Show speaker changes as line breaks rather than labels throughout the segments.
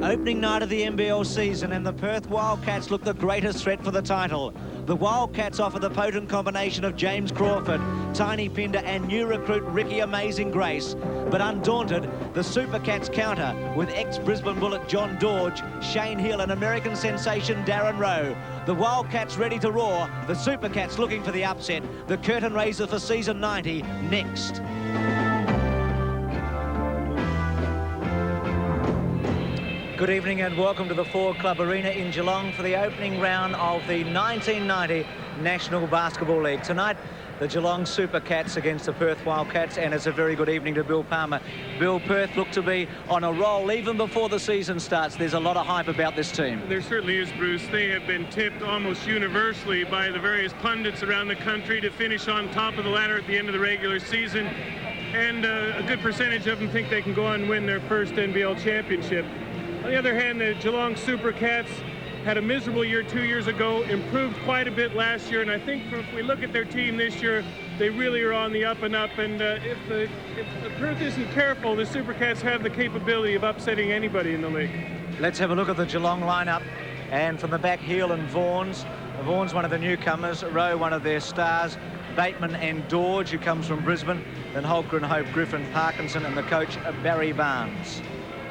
Opening night of the NBL season, and the Perth Wildcats look the greatest threat for the title. The Wildcats offer the potent combination of James Crawford, Tiny Pinder and new recruit Ricky Amazing Grace. But undaunted, the Supercats counter with ex-Brisbane Bullet John Dorge, Shane Hill and American sensation Darren Rowe. The Wildcats ready to roar, the Supercats looking for the upset. The curtain raiser for season 90 next. Good evening and welcome to the Ford Club Arena in Geelong for the opening round of the 1990 National Basketball League. Tonight, the Geelong Supercats against the Perth Wildcats, and it's a very good evening to Bill Palmer. Bill, Perth look to be on a roll even before the season starts. There's a lot of hype about this team.
There certainly is, Bruce. They have been tipped almost universally by the various pundits around the country to finish on top of the ladder at the end of the regular season. And a good percentage of them think they can go on and win their first NBL championship. On the other hand, the Geelong Supercats had a miserable year 2 years ago, improved quite a bit last year, and I think if we look at their team this year, they really are on the up and up, and if the Perth isn't careful, the Supercats have the capability of upsetting anybody in the league.
Let's have a look at the Geelong lineup, and from the back, Hill and Vaughn's. Vaughn's one of the newcomers, Rowe one of their stars, Bateman and Dorge, who comes from Brisbane, then Holker and Hope, Griffin, Parkinson, and the coach, Barry Barnes.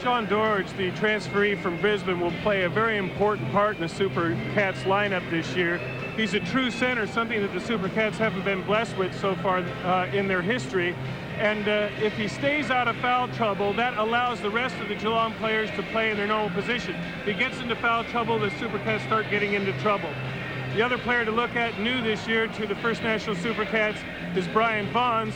John Dorge, the transferee from Brisbane, will play a very important part in the Supercats lineup this year. He's a true center, something that the Supercats haven't been blessed with so far in their history. And if he stays out of foul trouble, that allows the rest of the Geelong players to play in their normal position. If he gets into foul trouble, the Supercats start getting into trouble. The other player to look at new this year to the First National Supercats is Brian Vaughn.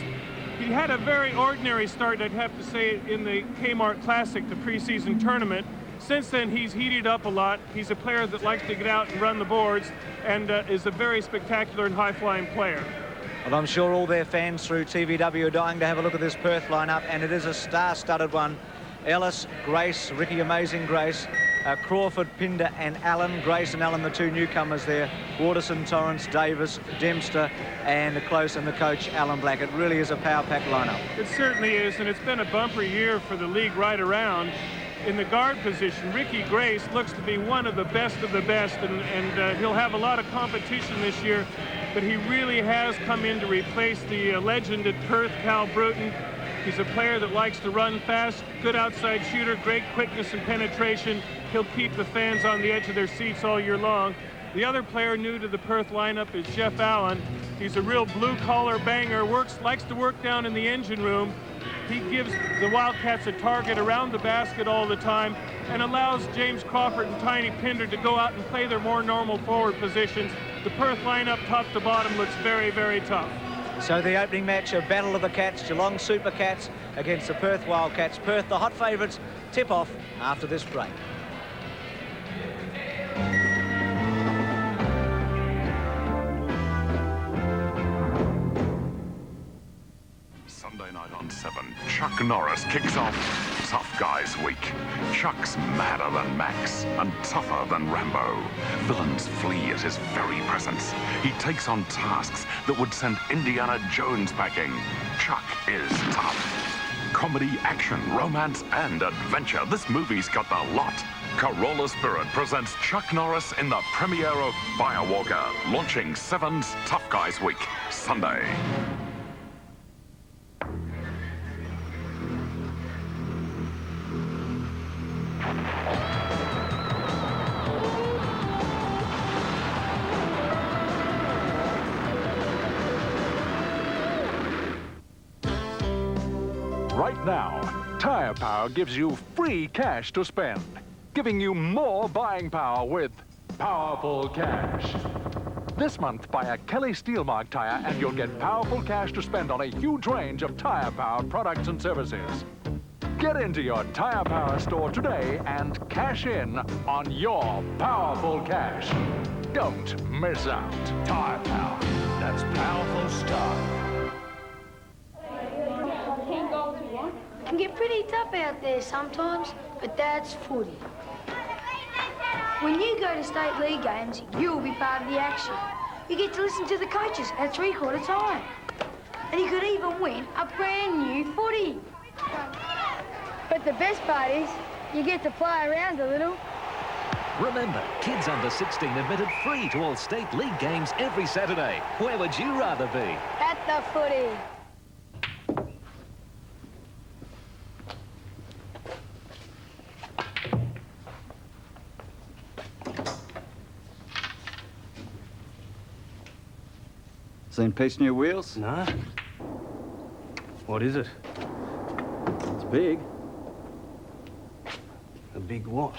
He had a very ordinary start, I'd have to say, in the Kmart Classic, the preseason tournament. Since then, he's heated up a lot. He's a player that likes to get out and run the boards and is a very spectacular and high-flying player.
Well, I'm sure all their fans through TVW are dying to have a look at this Perth lineup, and it is a star-studded one. Ellis, Grace, Ricky Amazing Grace, Crawford, Pinder and Allen. Grace and Allen, the two newcomers there. Waterson, Torrance, Davis, Dempster and the close and the coach, Alan Black. It really is a power-packed lineup.
It certainly is, and it's been a bumper year for the league right around. In the guard position, Ricky Grace looks to be one of the best, and he'll have a lot of competition this year, but he really has come in to replace the legend at Perth, Cal Bruton. He's a player that likes to run fast, good outside shooter, great quickness and penetration. He'll keep the fans on the edge of their seats all year long. The other player new to the Perth lineup is Jeff Allen. He's a real blue-collar banger, likes to work down in the engine room. He gives the Wildcats a target around the basket all the time and allows James Crawford and Tiny Pinder to go out and play their more normal forward positions. The Perth lineup, top to bottom, looks very, very tough.
So the opening match, a battle of the Cats, Geelong Supercats against the Perth Wildcats. Perth, the hot favourites, tip off after this break.
Sunday night on 7, Chuck Norris kicks off Tough Guys Week. Chuck's madder than Max and tougher than Rambo. Villains flee at his very presence. He takes on tasks that would send Indiana Jones packing. Chuck is tough. Comedy, action, romance, and adventure. This movie's got the lot. Corolla Spirit presents Chuck Norris in the premiere of Firewalker, launching 7's Tough Guys Week, Sunday.
Right now, Tyre Power gives you free cash to spend, giving you more buying power with Powerful Cash. This month, buy a Kelly Steelmark tyre and you'll get powerful cash to spend on a huge range of Tyre Power products and services. Get into your Tyre Power store today and cash in on your Powerful Cash. Don't miss out. Tyre Power, that's powerful stuff.
It can get pretty tough out there sometimes, but that's footy. When you go to state league games, you'll be part of the action. You get to listen to the coaches at three-quarter time. And you could even win a brand new footy. But the best part is, You get to play around a little.
Remember, kids under 16 admitted free to all state league games every Saturday. Where would you rather be?
At the footy.
Seen Peace New Wheels?
No. What is it?
It's big.
A big what?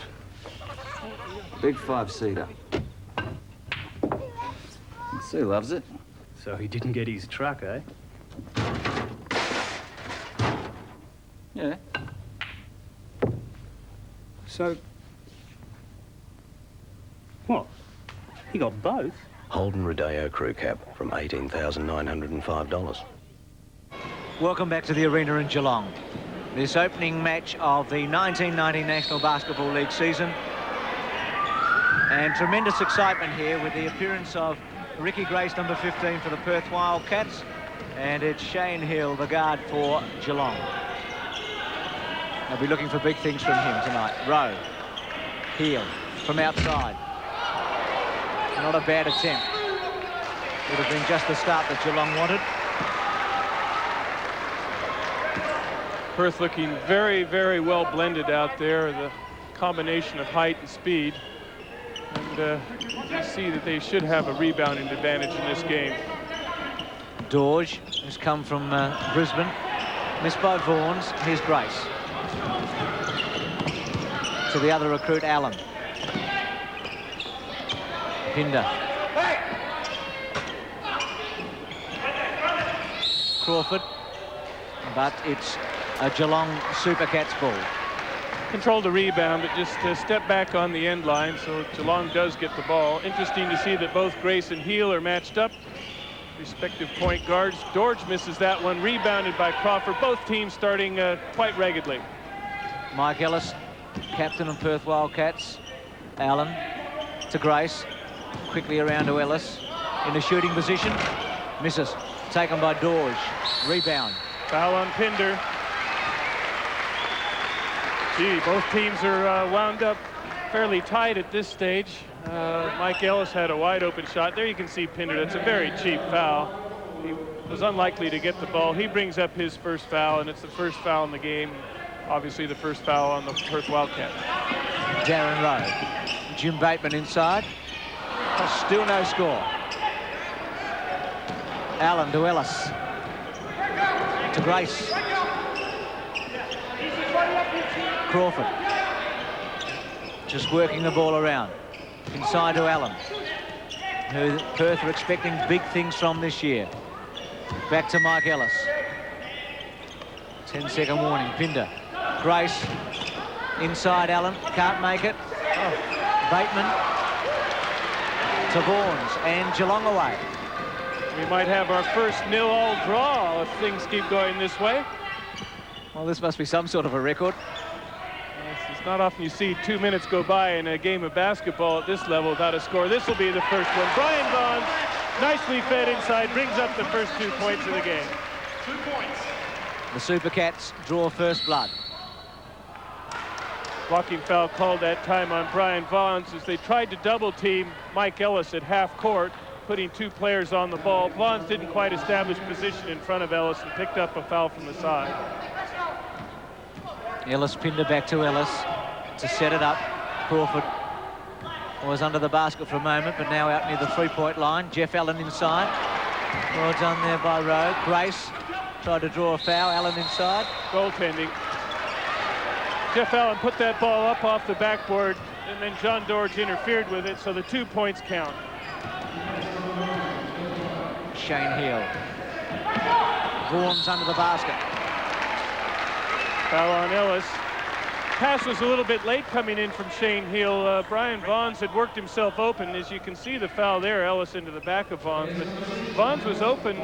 Big 5-seater. Sue loves it.
So he didn't get his truck, eh?
Yeah.
So... What? He got both?
Holden Rodeo crew cab from $18,905.
Welcome back to the arena in Geelong. This opening match of the 1990 National Basketball League season. And tremendous excitement here with the appearance of Ricky Grace, number 15 for the Perth Wildcats. And it's Shane Hill, the guard for Geelong. They'll be looking for big things from him tonight. Rowe, Hill from outside. Not a bad attempt. Would have been just the start that Geelong wanted.
Perth looking very, very well blended out there. The combination of height and speed. And you see that they should have a rebounding advantage in this game.
Dorge has come from Brisbane. Missed by Vaughn's. Here's Grace. To the other recruit, Allen. Pinder. Crawford. But it's a Geelong Supercats ball.
Controlled the rebound, but just step back on the end line, so Geelong does get the ball. Interesting to see that both Grace and Heel are matched up. Respective point guards. Dorge misses that one, rebounded by Crawford. Both teams starting quite raggedly.
Mike Ellis, captain of Perth Wildcats. Allen to Grace. Quickly around to Ellis. In the shooting position. Misses. Taken by Dorge. Rebound.
Foul on Pinder. Gee, both teams are wound up fairly tight at this stage. Mike Ellis had a wide open shot. There you can see Pinder. That's a very cheap foul. He was unlikely to get the ball. He brings up his first foul, and it's the first foul in the game. Obviously the first foul on the Perth Wildcats.
Darren Rowe. Jim Bateman inside. Still no score. Allen to Ellis. To Grace. Crawford. Just working the ball around. Inside to Allen, who Perth are expecting big things from this year. Back to Mike Ellis. 10-second warning. Pinder. Grace. Inside Allen. Can't make it. Bateman. To Vaughn's. And Geelong away.
We might have our first 0-all draw if things keep going this way.
Well, this must be some sort of a record.
It's not often you see 2 minutes go by in a game of basketball at this level without a score. This will be the first one. Brian Vaughn, nicely fed inside, brings up the first 2 points of the game.
2 points.
The Supercats draw first blood.
Blocking foul called that time on Brian Vaughn as they tried to double team Mike Ellis at half court, putting 2 players on the ball. Vaughn didn't quite establish position in front of Ellis and picked up a foul from the side.
Ellis. Pinder back to Ellis to set it up. Crawford was under the basket for a moment, but now out near the 3-point line. Jeff Allen inside. Well done there by Rowe. Grace tried to draw a foul. Allen inside.
Goaltending. Jeff Allen put that ball up off the backboard, and then John Dorge interfered with it, so the 2 points count.
Shane Hill. Vaughn's under the basket.
Foul on Ellis. Pass was a little bit late coming in from Shane Hill. Brian Vaughns had worked himself open. As you can see the foul there, Ellis into the back of Vaughns. But Vaughns was open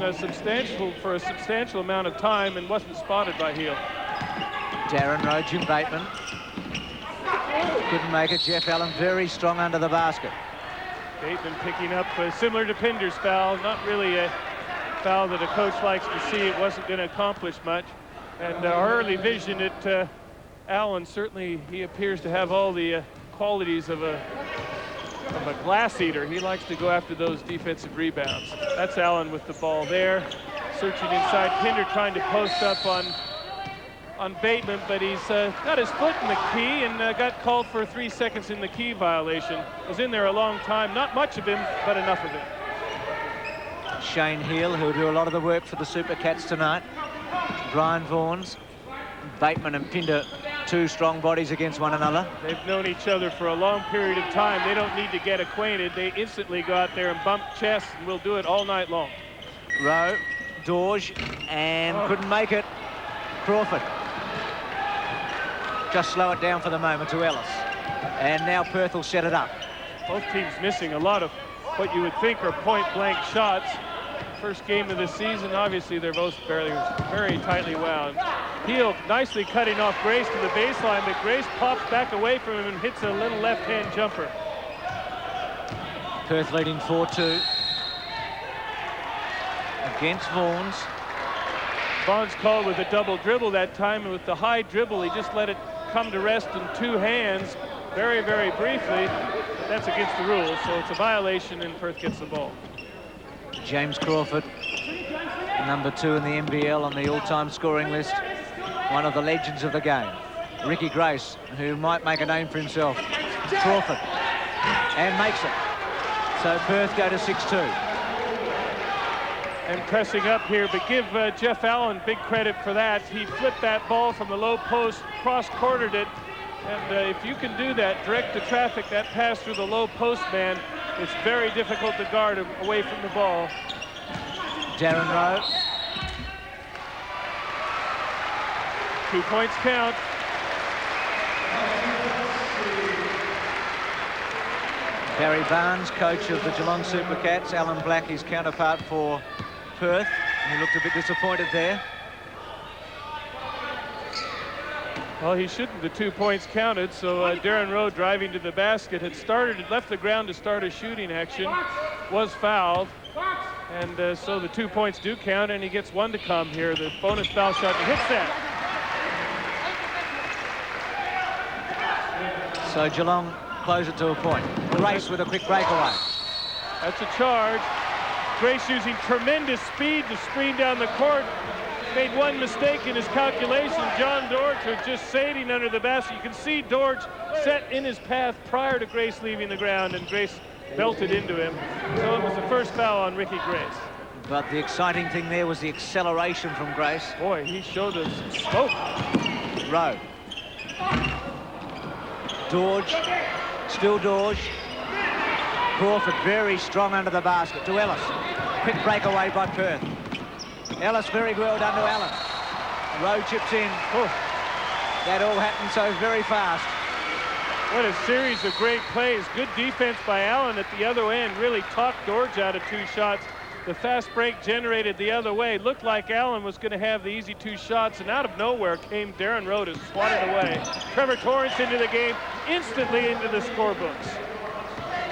for a substantial amount of time and wasn't spotted by Hill.
Darren Rowe, Jim Bateman. Couldn't make it. Jeff Allen very strong under the basket.
Bateman picking up similar to Pinder's foul. Not really a foul that a coach likes to see. It wasn't going to accomplish much. And our early vision, it Allen, certainly he appears to have all the qualities of a glass eater. He likes to go after those defensive rebounds. That's Allen with the ball there. Searching inside, Pinder trying to post up on Bateman, but he's got his foot in the key and got called for 3 seconds in the key violation. Was in there a long time. Not much of him, but enough of him.
Shane Hill, who'll do a lot of the work for the Supercats tonight. Brian Vaughn's, Bateman and Pinder, two strong bodies against one another.
They've known each other for a long period of time. They don't need to get acquainted. They instantly go out there and bump chests, and we'll do it all night long.
Rowe, Dorge, and couldn't make it. Crawford. Just slow it down for the moment to Ellis. And now Perth will set it up.
Both teams missing a lot of what you would think are point-blank shots. First game of the season, obviously they're both very tightly wound. Heel nicely cutting off Grace to the baseline, but Grace pops back away from him and hits a little left-hand jumper.
Perth leading 4-2 against Vaughn's.
Vaughn's called with a double dribble that time, and with the high dribble, he just let it come to rest in two hands very, very briefly. That's against the rules, so it's a violation, and Perth gets the ball.
James Crawford, number 2 in the NBL on the all-time scoring list, one of the legends of the game. Ricky Grace, who might make a name for himself. Crawford, and makes it. So Perth go to 6-2.
And pressing up here, but give Jeff Allen big credit for that. He flipped that ball from the low post, cross-cornered it, and if you can do that, direct the traffic, that pass through the low post man, it's very difficult to guard him away from the ball.
Darren Rowe.
2 points count.
Barry Barnes, coach of the Geelong Supercats. Alan Black, his counterpart for Perth. He looked a bit disappointed there.
Well, he shouldn't. The 2 points counted, so Darren Rowe driving to the basket had left the ground to start a shooting action, was fouled, and so the 2 points do count, and he gets one to come here. The bonus foul shot, and hits that.
So Geelong close it to a point. Grace with a quick breakaway.
That's a charge. Grace using tremendous speed to screen down the court. Made one mistake in his calculation. John Dorge was just sailing under the basket. You can see Dorge set in his path prior to Grace leaving the ground, and Grace belted into him. So it was the first foul on Ricky Grace.
But the exciting thing there was the acceleration from Grace.
Boy, he showed us smoke.
Rowe. Dorge. Still Dorge. Crawford very strong under the basket to Ellis. Quick breakaway by Perth. Ellis very well done to Allen. Rowe chips in. Oof. That all happened so very fast.
What a series of great plays. Good defense by Allen at the other end. Really talked Dorge out of 2 shots. The fast break generated the other way. Looked like Allen was going to have the easy 2 shots, and out of nowhere came Darren Rowe to swat it away. Trevor Torrance into the game, instantly into the scorebooks.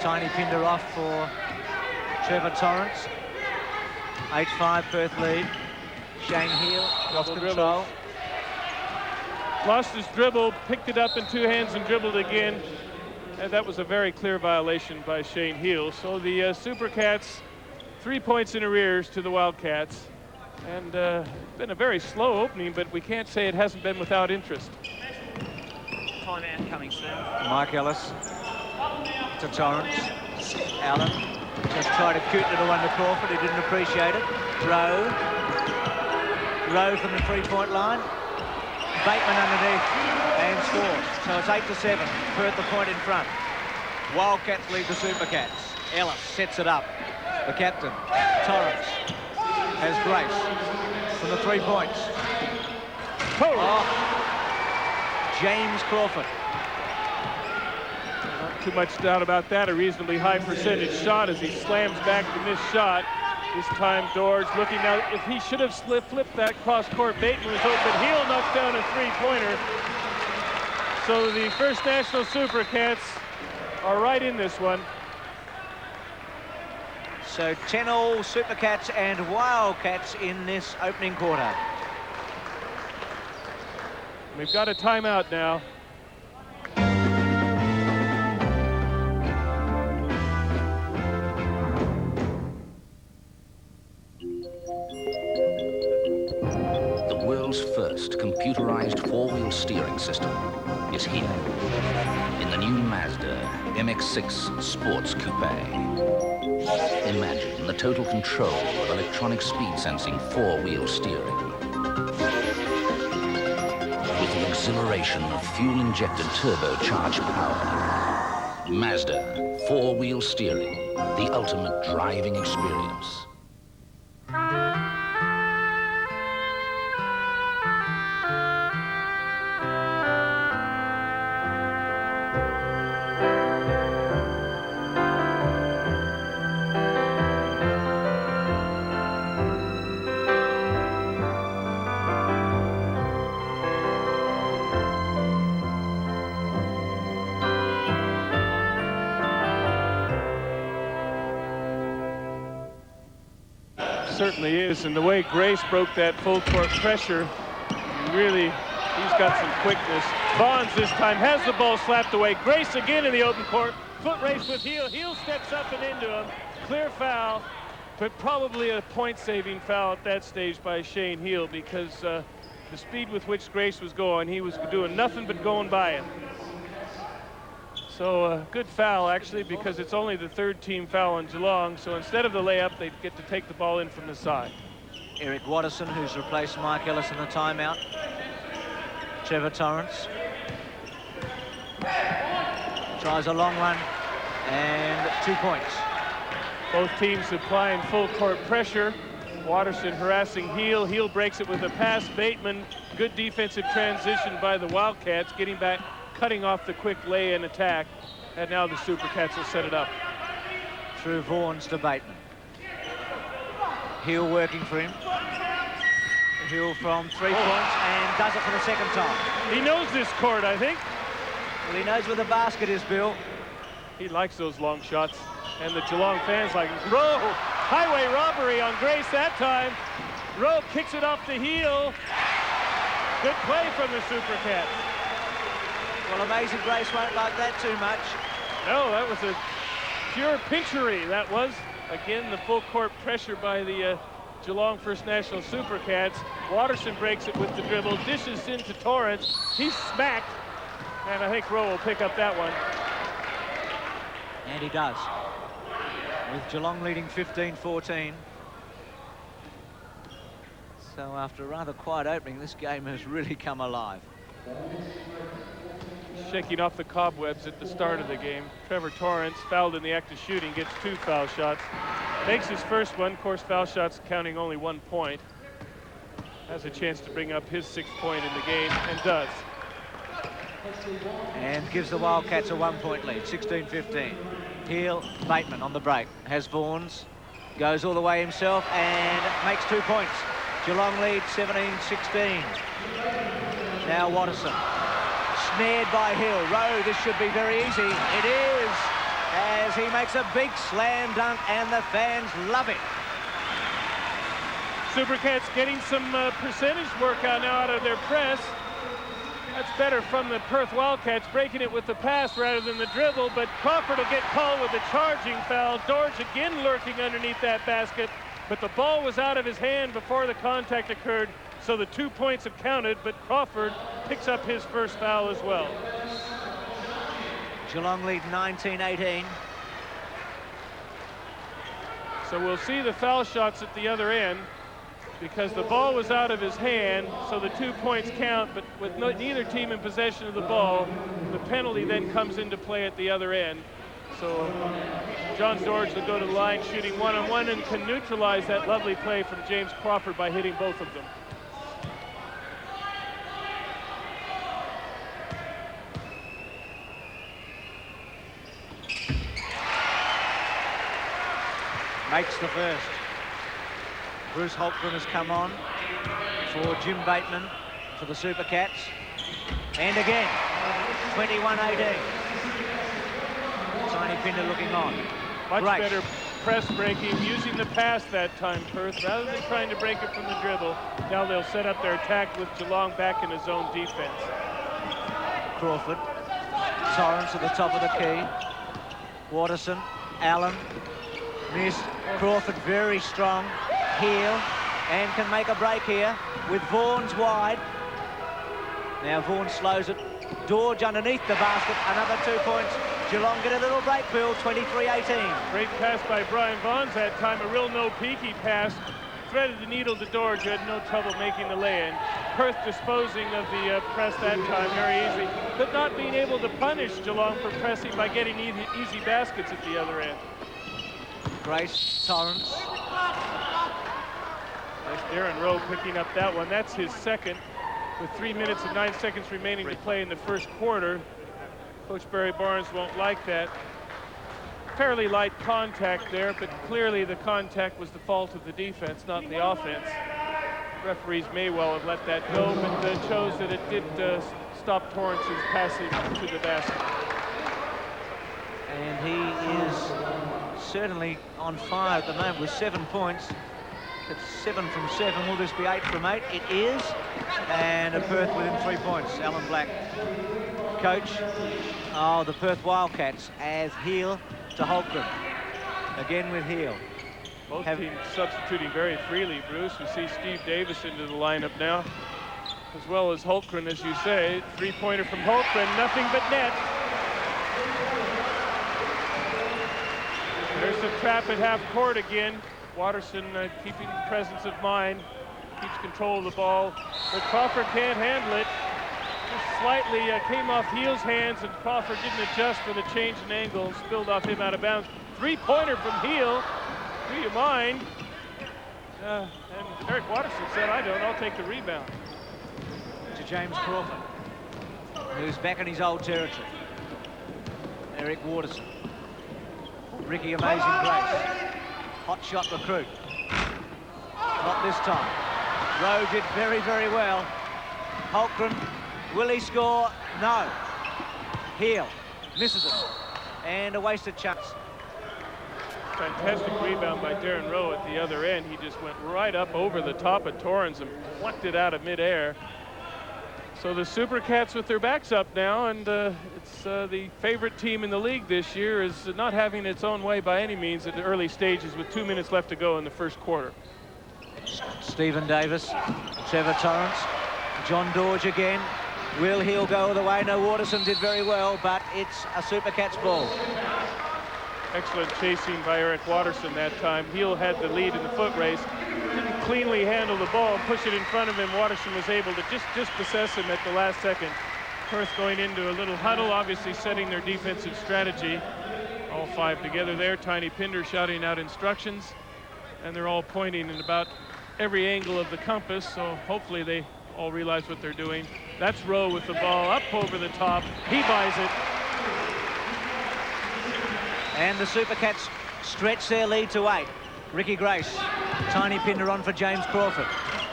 Tiny Pinder off for Trevor Torrance. 8-5 Perth lead. Shane Hill lost control.
Lost his dribble, picked it up in 2 hands and dribbled again. And that was a very clear violation by Shane Hill. So the Supercats 3 points in arrears to the Wildcats. And been a very slow opening, but we can't say it hasn't been without interest.
Timeout coming soon.
Mike Ellis to Torrance. Allen just tried to coot it one to Crawford. He didn't appreciate it. Rowe from the 3-point line. Bateman underneath and scores. So it's 8-7. Perth the point in front. Wildcats lead the Supercats. Ellis sets it up. The captain, Torrance, has Grace from the 3 points. Oh. James Crawford.
Not too much doubt about that. A reasonably high percentage shot as he slams back the missed shot. This time Dorge looking now. If he should have flipped that cross-court, Bateman was open. Heel knocks down a 3-pointer. So the First National Supercats are right in this one.
So 10-all Supercats and Wildcats in this opening quarter.
We've got a timeout now.
The world's first computerized four-wheel steering system is here in the new Mazda MX-6 Sports Coupe. Imagine the total control of electronic speed sensing four-wheel steering. With the exhilaration of fuel-injected turbocharged power. Mazda four-wheel steering, the ultimate driving experience.
Certainly is, and the way Grace broke that full court pressure, really, he's got some quickness. Vaughn this time has the ball slapped away. Grace again in the open court. Foot race with Heel. Heel steps up and into him. Clear foul, but probably a point-saving foul at that stage by Shane Heel, because the speed with which Grace was going, he was doing nothing but going by him. So good foul, actually, because it's only the third team foul on Geelong. So instead of the layup, they get to take the ball in from the side.
Eric Watterson, who's replaced Mike Ellis in the timeout. Trevor Torrance tries a long one, and 2 points.
Both teams applying full court pressure. Watterson harassing Heel. Heel breaks it with a pass. Bateman, good defensive transition by the Wildcats, getting back, cutting off the quick lay-in attack, and now the Supercats will set it up.
Through Vaughn's to Bateman. Heel working for him. Heel from 3 points and does it for the second time.
He knows this court, I think.
Well, he knows where the basket is, Bill.
He likes those long shots, and the Geelong fans like it. Rowe, highway robbery on Grace that time. Rowe kicks it off the heel. Good play from the Supercats.
Well, Amazing Grace won't like that too much.
No, that was a pure pinchery. That was, again, the full court pressure by the Geelong First National Supercats. Watterson breaks it with the dribble, dishes into Torrance. He's smacked, and I think Rowe will pick up that one.
And he does. With Geelong leading 15-14. So after a rather quiet opening, this game has really come alive.
Shaking off the cobwebs at the start of the game. Trevor Torrance, fouled in the act of shooting, gets 2 foul shots. Makes his first one. Of course, foul shots counting only 1 point. Has a chance to bring up his 6th point in the game, and does.
And gives the Wildcats a 1 point lead, 16-15. Heel, Bateman on the break. Has Vaughn's, goes all the way himself and makes 2 points. Geelong lead 17-16. Now Watterson. Snared by Hill. Rowe, this should be very easy. It is, as he makes a big slam dunk, and the fans love it.
Supercats getting some percentage work now out of their press. That's better from the Perth Wildcats, breaking it with the pass rather than the dribble, but Crawford will get called with a charging foul. Dorge again lurking underneath that basket, but the ball was out of his hand before the contact occurred, so the 2 points have counted, but Crawford picks up his first foul as well.
Geelong lead 19-18.
So we'll see the foul shots at the other end, because the ball was out of his hand, so the 2 points count, but with neither team in possession of the ball, the penalty then comes into play at the other end. So John Dorge will go to the line shooting one-on-one and can neutralize that lovely play from James Crawford by hitting both of them.
Makes the first. Bruce Holtgren has come on for Jim Bateman for the Supercats. And again, 21-18. Tiny Pinder looking on.
Much better press breaking, using the pass that time, Perth, rather than trying to break it from the dribble. Now they'll set up their attack with Geelong back in his own defense.
Crawford, Torrance at the top of the key. Waterson, Allen, missed. Crawford very strong. Heel, and can make a break here with Vaughn's wide. Now Vaughn slows it. Dorge underneath the basket, another 2 points. Geelong get a little break, Bill, 23-18.
Great pass by Brian Vaughn that time, a real no-peaky pass. Threaded the needle to Dorge, who had no trouble making the lay-in. Perth disposing of the press that time very easy, but not being able to punish Geelong for pressing by getting easy baskets at the other end.
Grace, Torrance.
There's Darren Rowe picking up that one. That's his second, with 3 minutes and 9 seconds remaining to play in the first quarter. Coach Barry Barnes won't like that. Fairly light contact there, but clearly the contact was the fault of the defense, not the offense. Referees may well have let that go, but chose that it did stop Torrance's passage to the basket.
And he is certainly on fire at the moment with 7 points. It's 7 from 7. Will this be 8 from 8? It is. And a Perth within 3 points. Alan Black, coach. Oh, the Perth Wildcats as Heel to Holmgren. Again with Heel.
Both teams substituting very freely, Bruce. We see Steve Davis into the lineup now, as well as Holmgren, as you say. Three-pointer from Holmgren, nothing but net. There's the trap at half court again. Watterson keeping presence of mind, keeps control of the ball, but Crawford can't handle it. Just slightly came off Heel's hands, and Crawford didn't adjust for the change in angle, spilled off him out of bounds. Three-pointer from Heel. Do you mind? And Eric Watterson said, I don't, I'll take the rebound.
To James Crawford, who's back in his old territory. Eric Watterson. Ricky Amazing Grace. Hot shot recruit. Not this time. Rowe did very, very well. Holmgren, will he score? No. Heel misses it. And a wasted chance.
Fantastic rebound by Darren Rowe at the other end. He just went right up over the top of Torrance and plucked it out of midair. So the Supercats with their backs up now, and it's the favorite team in the league this year is not having its own way by any means at the early stages with 2 minutes left to go in the first quarter.
Stephen Davis, Trevor Torrance, John Dorge again. Will Heel go the way? No, Waterson did very well, but it's a Supercats ball.
Excellent chasing by Eric Watterson that time. Heel had the lead in the foot race. Didn't cleanly handle the ball and push it in front of him. Watterson was able to just dispossess him at the last second. Perth going into a little huddle, obviously setting their defensive strategy. All five together there. Tiny Pinder shouting out instructions. And they're all pointing in about every angle of the compass, so hopefully they all realize what they're doing. That's Rowe with the ball up over the top. He buys it.
And the Supercats stretch their lead to 8. Ricky Grace, Tiny Pinder on for James Crawford.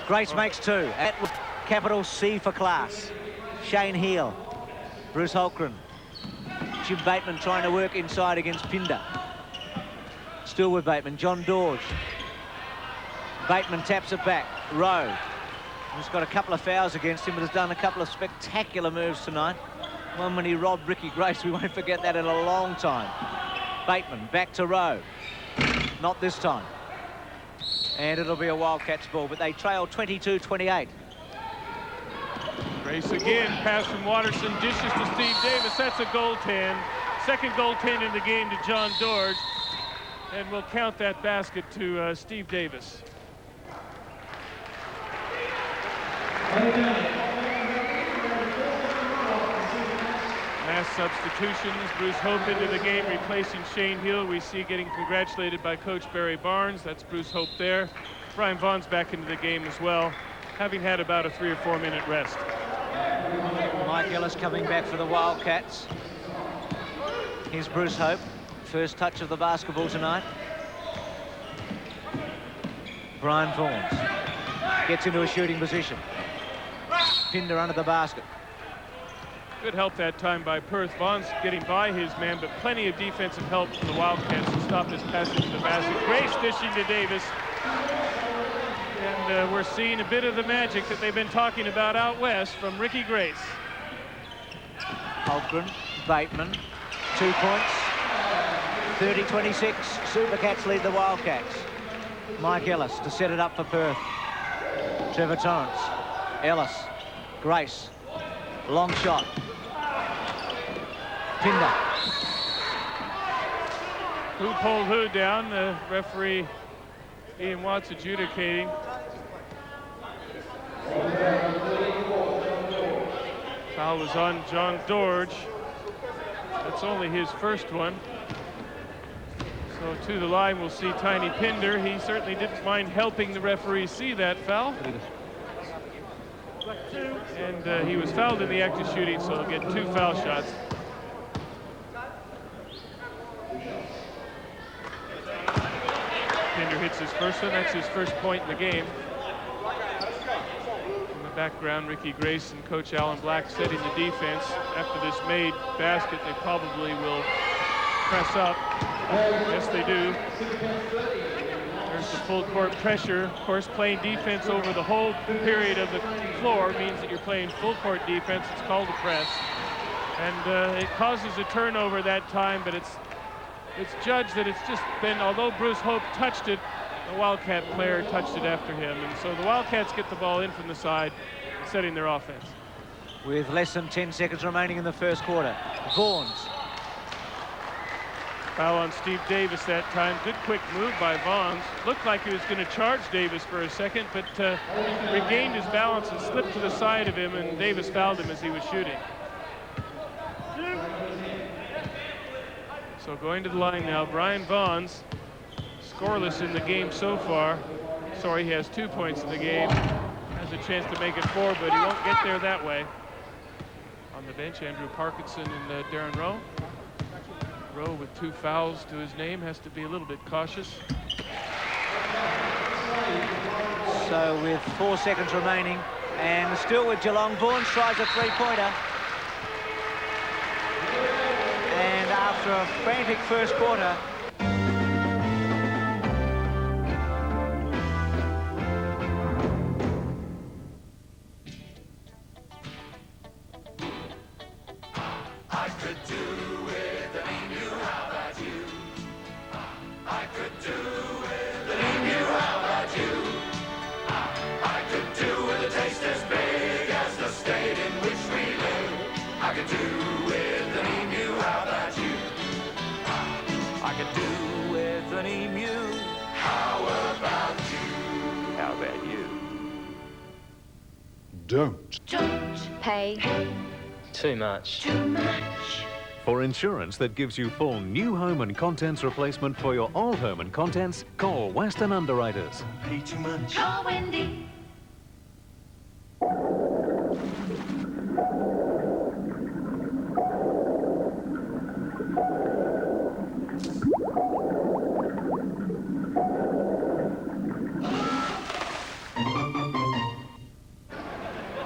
Grace makes 2. At capital C for class. Shane Heel, Bruce Holmgren, Jim Bateman trying to work inside against Pinder. Still with Bateman, John Dorge. Bateman taps it back. Rowe, who's got a couple of fouls against him, but has done a couple of spectacular moves tonight. One when he robbed Ricky Grace, we won't forget that in a long time. Bateman back to Rowe. Not this time. And it'll be a Wildcats ball, but they trail 22-28.
Grace again, pass from Watterson, dishes to Steve Davis. That's a goaltend. Second goaltend in the game to John Dorge. And we'll count that basket to Steve Davis. Mass substitutions. Bruce Hope into the game, replacing Shane Hill. We see getting congratulated by Coach Barry Barnes. That's Bruce Hope there. Brian Vaughn's back into the game as well, having had about a 3 or 4 minute rest.
Mike Ellis coming back for the Wildcats. Here's Bruce Hope. First touch of the basketball tonight. Brian Vaughn gets into a shooting position. Pinder under the basket.
Good help that time by Perth. Vaughn's getting by his man, but plenty of defensive help from the Wildcats to stop his passage to the basket. Grace dishing to Davis. And we're seeing a bit of the magic that they've been talking about out west from Ricky Grace.
Holmgren, Bateman, 2 points. 30-26, Supercats lead the Wildcats. Mike Ellis to set it up for Perth. Trevor Torrance, Ellis, Grace, long shot. Pinder.
Who pulled who down? The referee Ian Watts adjudicating. Foul was on John Dorge. That's only his first one. So to the line we'll see Tiny Pinder. He certainly didn't mind helping the referee see that foul. And he was fouled in the act of shooting, so he'll get 2 foul shots. Pinder hits his first one. That's his first point in the game. In the background, Ricky Grace and Coach Alan Black setting the defense. After this made basket, they probably will press up. Yes, they do. There's the full court pressure. Of course, playing defense over the whole period of the floor means that you're playing full court defense. It's called a press. And it causes a turnover that time, but it's judged that it's just been, although Bruce Hope touched it, the Wildcat player touched it after him. And so the Wildcats get the ball in from the side, setting their offense.
With less than 10 seconds remaining in the first quarter. Vaughn's.
Foul on Steve Davis that time. Good quick move by Vaughn. Looked like he was going to charge Davis for a second, but regained his balance and slipped to the side of him, and Davis fouled him as he was shooting. So going to the line now, Brian Vaughn's scoreless in the game so far. Sorry, he has 2 points in the game. Has a chance to make it 4, but he won't get there that way. On the bench, Andrew Parkinson and Darren Rowe. Rowe with 2 fouls to his name has to be a little bit cautious.
So with 4 seconds remaining, and still with Geelong, Vaughn tries a 3-pointer. And after a frantic first quarter,
Don't pay
too much.
For insurance that gives you full new home and contents replacement for your old home and contents, call Western Underwriters.
Pay too much. Call Wendy.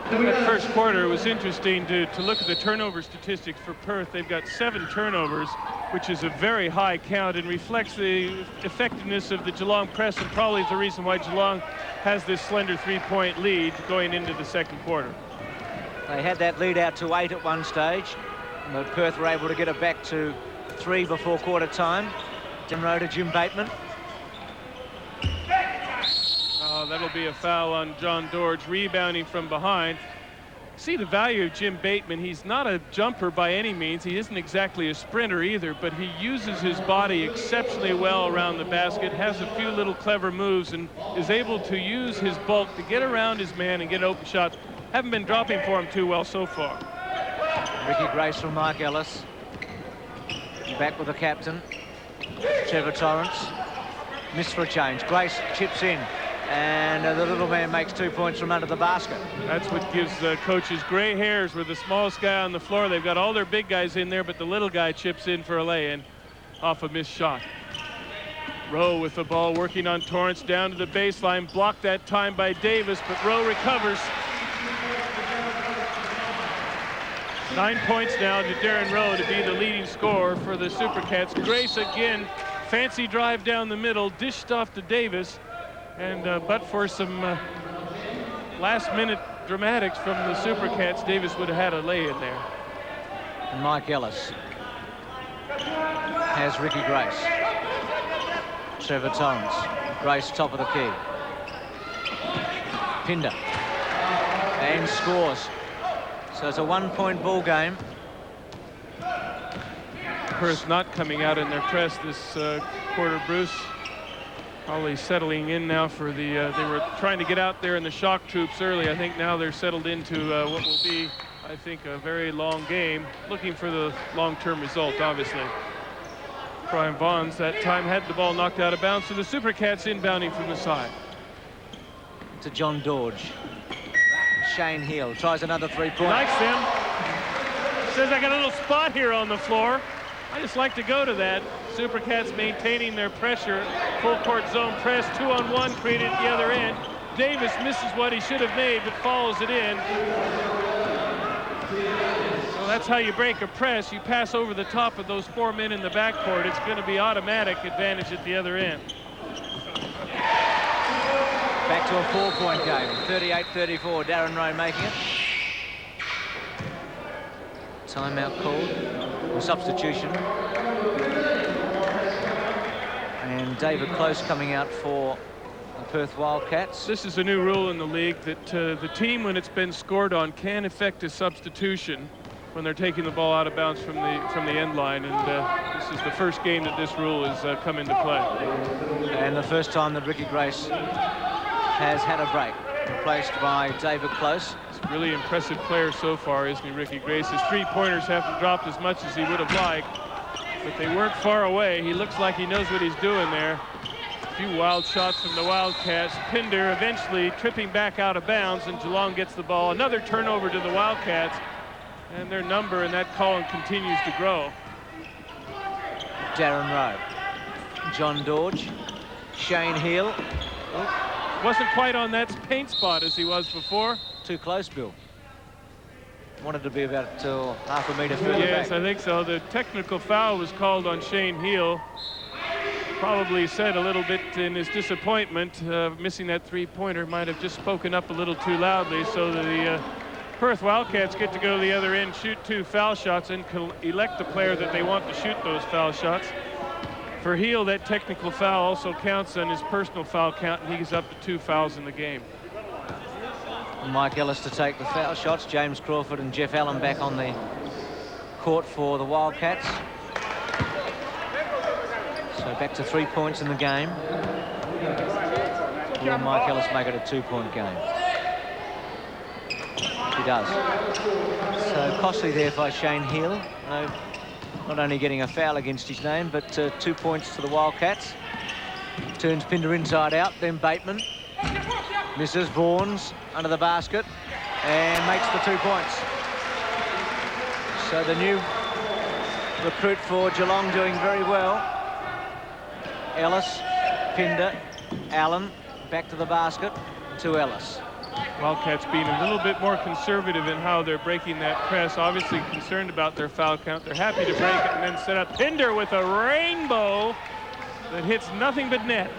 That first quarter was interesting to look at the turnover statistics for Perth. They've got 7 turnovers, which is a very high count and reflects the effectiveness of the Geelong press, and probably the reason why Geelong has this slender 3-point lead going into the second quarter.
they had that lead out to 8 at one stage, but Perth were able to get it back to 3 before quarter time. Jim Rowe to Jim Bateman.
Oh, that'll be a foul on John Dorge, rebounding from behind. See the value of Jim Bateman. He's not a jumper by any means. He isn't exactly a sprinter either, but he uses his body exceptionally well around the basket, has a few little clever moves, and is able to use his bulk to get around his man and get open shots. Haven't been dropping for him too well so far.
Ricky Grace from Mike Ellis. Back with the captain, Trevor Torrance. Missed for a change. Grace chips in, and the little man makes 2 points from under the basket.
That's what gives coaches gray hairs. We're the smallest guy on the floor. They've got all their big guys in there, but the little guy chips in for a lay-in off a missed shot. Rowe with the ball, working on Torrance down to the baseline. Blocked that time by Davis, but Rowe recovers. 9 points now to Darren Rowe to be the leading scorer for the Supercats. Grace again, fancy drive down the middle, dished off to Davis, and but for some last-minute dramatics from the Supercats, Davis would have had a lay in there.
And Mike Ellis has Ricky Grace. Trevor Torrance. Grace top of the key. Pinder. And scores. So it's a 1-point ball game.
Perth not coming out in their press this quarter, Bruce. Probably settling in now for the, they were trying to get out there in the shock troops early. I think now they're settled into what will be, I think, a very long game, looking for the long-term result, obviously. Brian Vaughn's that time had the ball knocked out of bounds, so the Supercats inbounding from the side.
To John Dodge. Shane Hill tries another 3-point.
Likes them. Says, I got a little spot here on the floor. I just like to go to that. Supercats maintaining their pressure. Full court zone press, 2-on-1 created at the other end. Davis misses what he should have made, but follows it in. So that's how you break a press. You pass over the top of those 4 men in the backcourt. It's going to be automatic advantage at the other end.
Back to a 4-point game. 38-34. Darren Rowe making it. Timeout called. A substitution. And David Close coming out for the Perth Wildcats.
This is a new rule in the league that the team, when it's been scored on, can effect a substitution when they're taking the ball out of bounds from the end line. And this is the first game that this rule has come into play.
And the first time that Ricky Grace has had a break, replaced by David Close.
He's a really impressive player so far, isn't he, Ricky Grace? His 3-pointers haven't dropped as much as he would have liked, but they weren't far away. He looks like he knows what he's doing there. A few wild shots from the Wildcats. Pinder eventually tripping back out of bounds, and Geelong gets the ball. Another turnover to the Wildcats, and their number in that column continues to grow.
Darren Rowe. John Dodge. Shane Hill.
Wasn't quite on that paint spot as he was before.
Too close, Bill. Wanted to be about half a metre further
Yes,
back.
I think so. The technical foul was called on Shane Hill. Probably said a little bit in his disappointment, missing that 3-pointer. Might have just spoken up a little too loudly, so the Perth Wildcats get to go to the other end, shoot 2 foul shots, and elect the player that they want to shoot those foul shots. For Hill, that technical foul also counts on his personal foul count, and he's up to 2 fouls in the game.
Mike Ellis to take the foul shots. James Crawford and Jeff Allen back on the court for the Wildcats. So back to 3 points in the game. Will Mike Ellis make it a 2-point game? He does. So costly there by Shane Hill. No, not only getting a foul against his name, but 2 points to the Wildcats. Turns Pinder inside out, then Bateman. Misses Vaughn's under the basket and makes the 2 points. So the new recruit for Geelong doing very well. Ellis, Pinder, Allen, back to the basket to Ellis.
Wildcats being a little bit more conservative in how they're breaking that press. Obviously concerned about their foul count. They're happy to break it and then set up Pinder with a rainbow that hits nothing but net.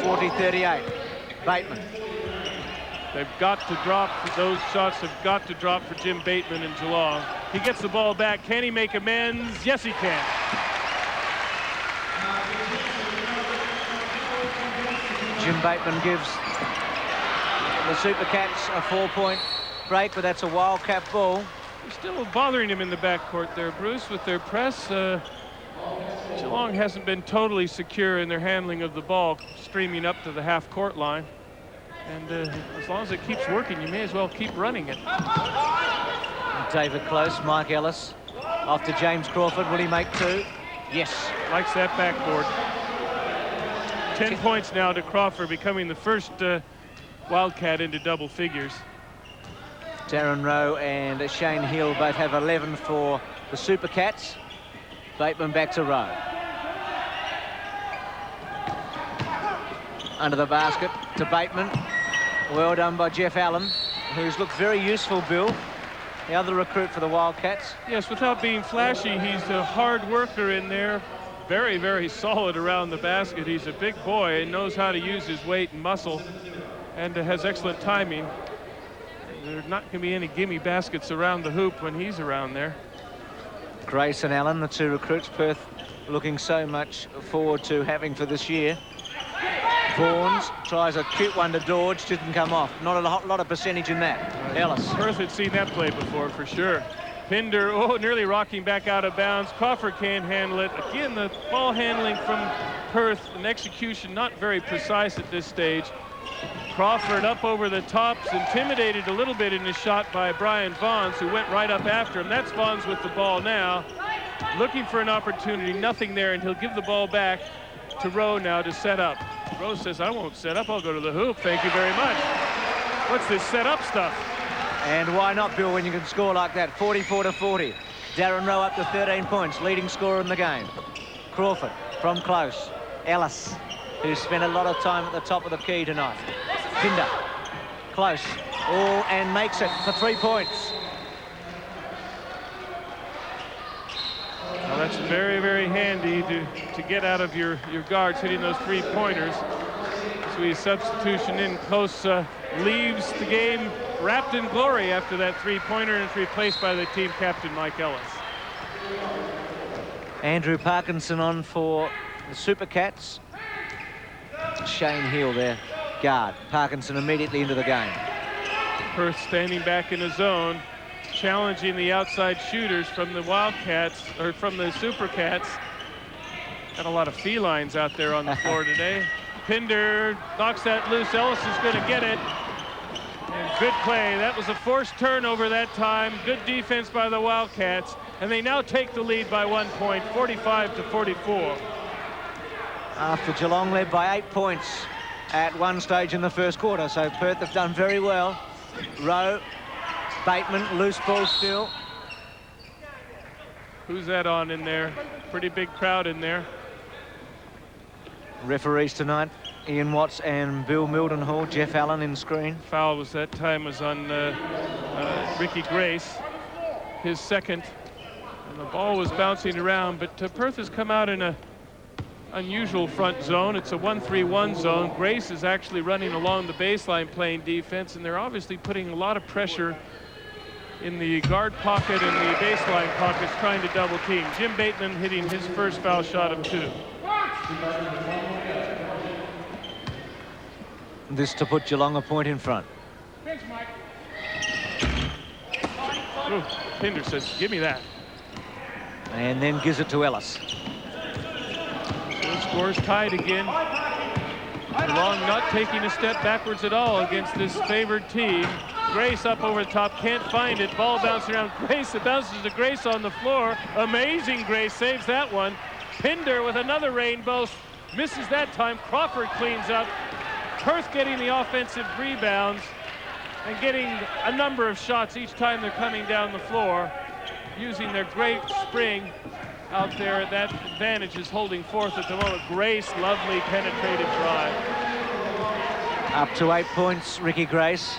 40-38. Bateman.
They've got to drop. Those shots have got to drop for Jim Bateman in Geelong. He gets the ball back. Can he make amends? Yes, he can.
Jim Bateman gives the Supercats a 4-point break, but that's a Wildcat ball.
Still bothering him in the backcourt there, Bruce, with their press. Geelong hasn't been totally secure in their handling of the ball, streaming up to the half-court line. And as long as it keeps working, you may as well keep running it.
David Close, Mike Ellis, off to James Crawford. Will he make 2? Yes.
Likes that backboard. 10 points now to Crawford, becoming the first Wildcat into double figures.
Darren Rowe and Shane Hill both have 11 for the Supercats. Bateman back to Rowe. Under the basket to Bateman. Well done by Jeff Allen, who's looked very useful, Bill, the other recruit for the Wildcats.
Yes, without being flashy, he's a hard worker in there. Very, very solid around the basket. He's a big boy and knows how to use his weight and muscle, and has excellent timing. There's not going to be any gimme baskets around the hoop when he's around there.
Grace and Allen, the two recruits, Perth looking so much forward to having for this year. Vaughn tries a cute one to Dodge, didn't come off. Not a lot of percentage in that. Ellis.
Perth had seen that play before for sure. Pinder, oh, nearly rocking back out of bounds. Crawford can't handle it. Again, the ball handling from Perth, and execution not very precise at this stage. Crawford up over the tops, intimidated a little bit in his shot by Brian Vaughn, who went right up after him. That's Vaughn's with the ball now, looking for an opportunity, nothing there, and he'll give the ball back to Rowe now to set up. Rowe says, I won't set up, I'll go to the hoop, thank you very much. What's this set up stuff?
And why not, Bill, when you can score like that? 44-40. Darren Rowe up to 13 points, leading scorer in the game. Crawford from close. Ellis, who spent a lot of time at the top of the key tonight. Pinder, close. Oh, and makes it for 3 points.
Well, that's very, very handy to get out of your guards hitting those 3-pointers. So his substitution in close leaves the game wrapped in glory after that 3-pointer, and it's replaced by the team captain, Mike Ellis.
Andrew Parkinson on for the Supercats. Shane Hill there, guard. Parkinson immediately into the game.
Perth standing back in the zone, challenging the outside shooters from the Wildcats, or from the Supercats. Got a lot of felines out there on the floor today. Pinder knocks that loose. Ellis is going to get it. And good play. That was a forced turnover that time. Good defense by the Wildcats. And they now take the lead by 1 point, 45-44.
After Geelong led by 8 points at one stage in the first quarter. So Perth have done very well. Rowe, Bateman, loose ball still.
Who's that on in there? Pretty big crowd in there.
Referees tonight, Ian Watts and Bill Mildenhall. Jeff Allen in screen.
Foul was that time was on Ricky Grace, his second. And the ball was bouncing around, but Perth has come out in a unusual front zone. It's a 1-3-1 zone. Grace is actually running along the baseline playing defense, and they're obviously putting a lot of pressure in the guard pocket and the baseline pockets, trying to double team. Jim Bateman hitting his first foul shot of 2.
This to put Geelong a point in front.
Ooh, Pinder says, give me that.
And then gives it to Ellis.
So the score's tied again. Geelong not taking a step backwards at all against this favored team. Grace up over the top, can't find it. Ball bouncing around Grace. It bounces to Grace on the floor. Amazing Grace saves that one. Pinder with another rainbow. Misses that time. Crawford cleans up. Perth getting the offensive rebounds and getting a number of shots each time they're coming down the floor, using their great spring out there. That advantage is holding forth at the moment. Grace, lovely penetrative drive.
Up to 8 points, Ricky Grace.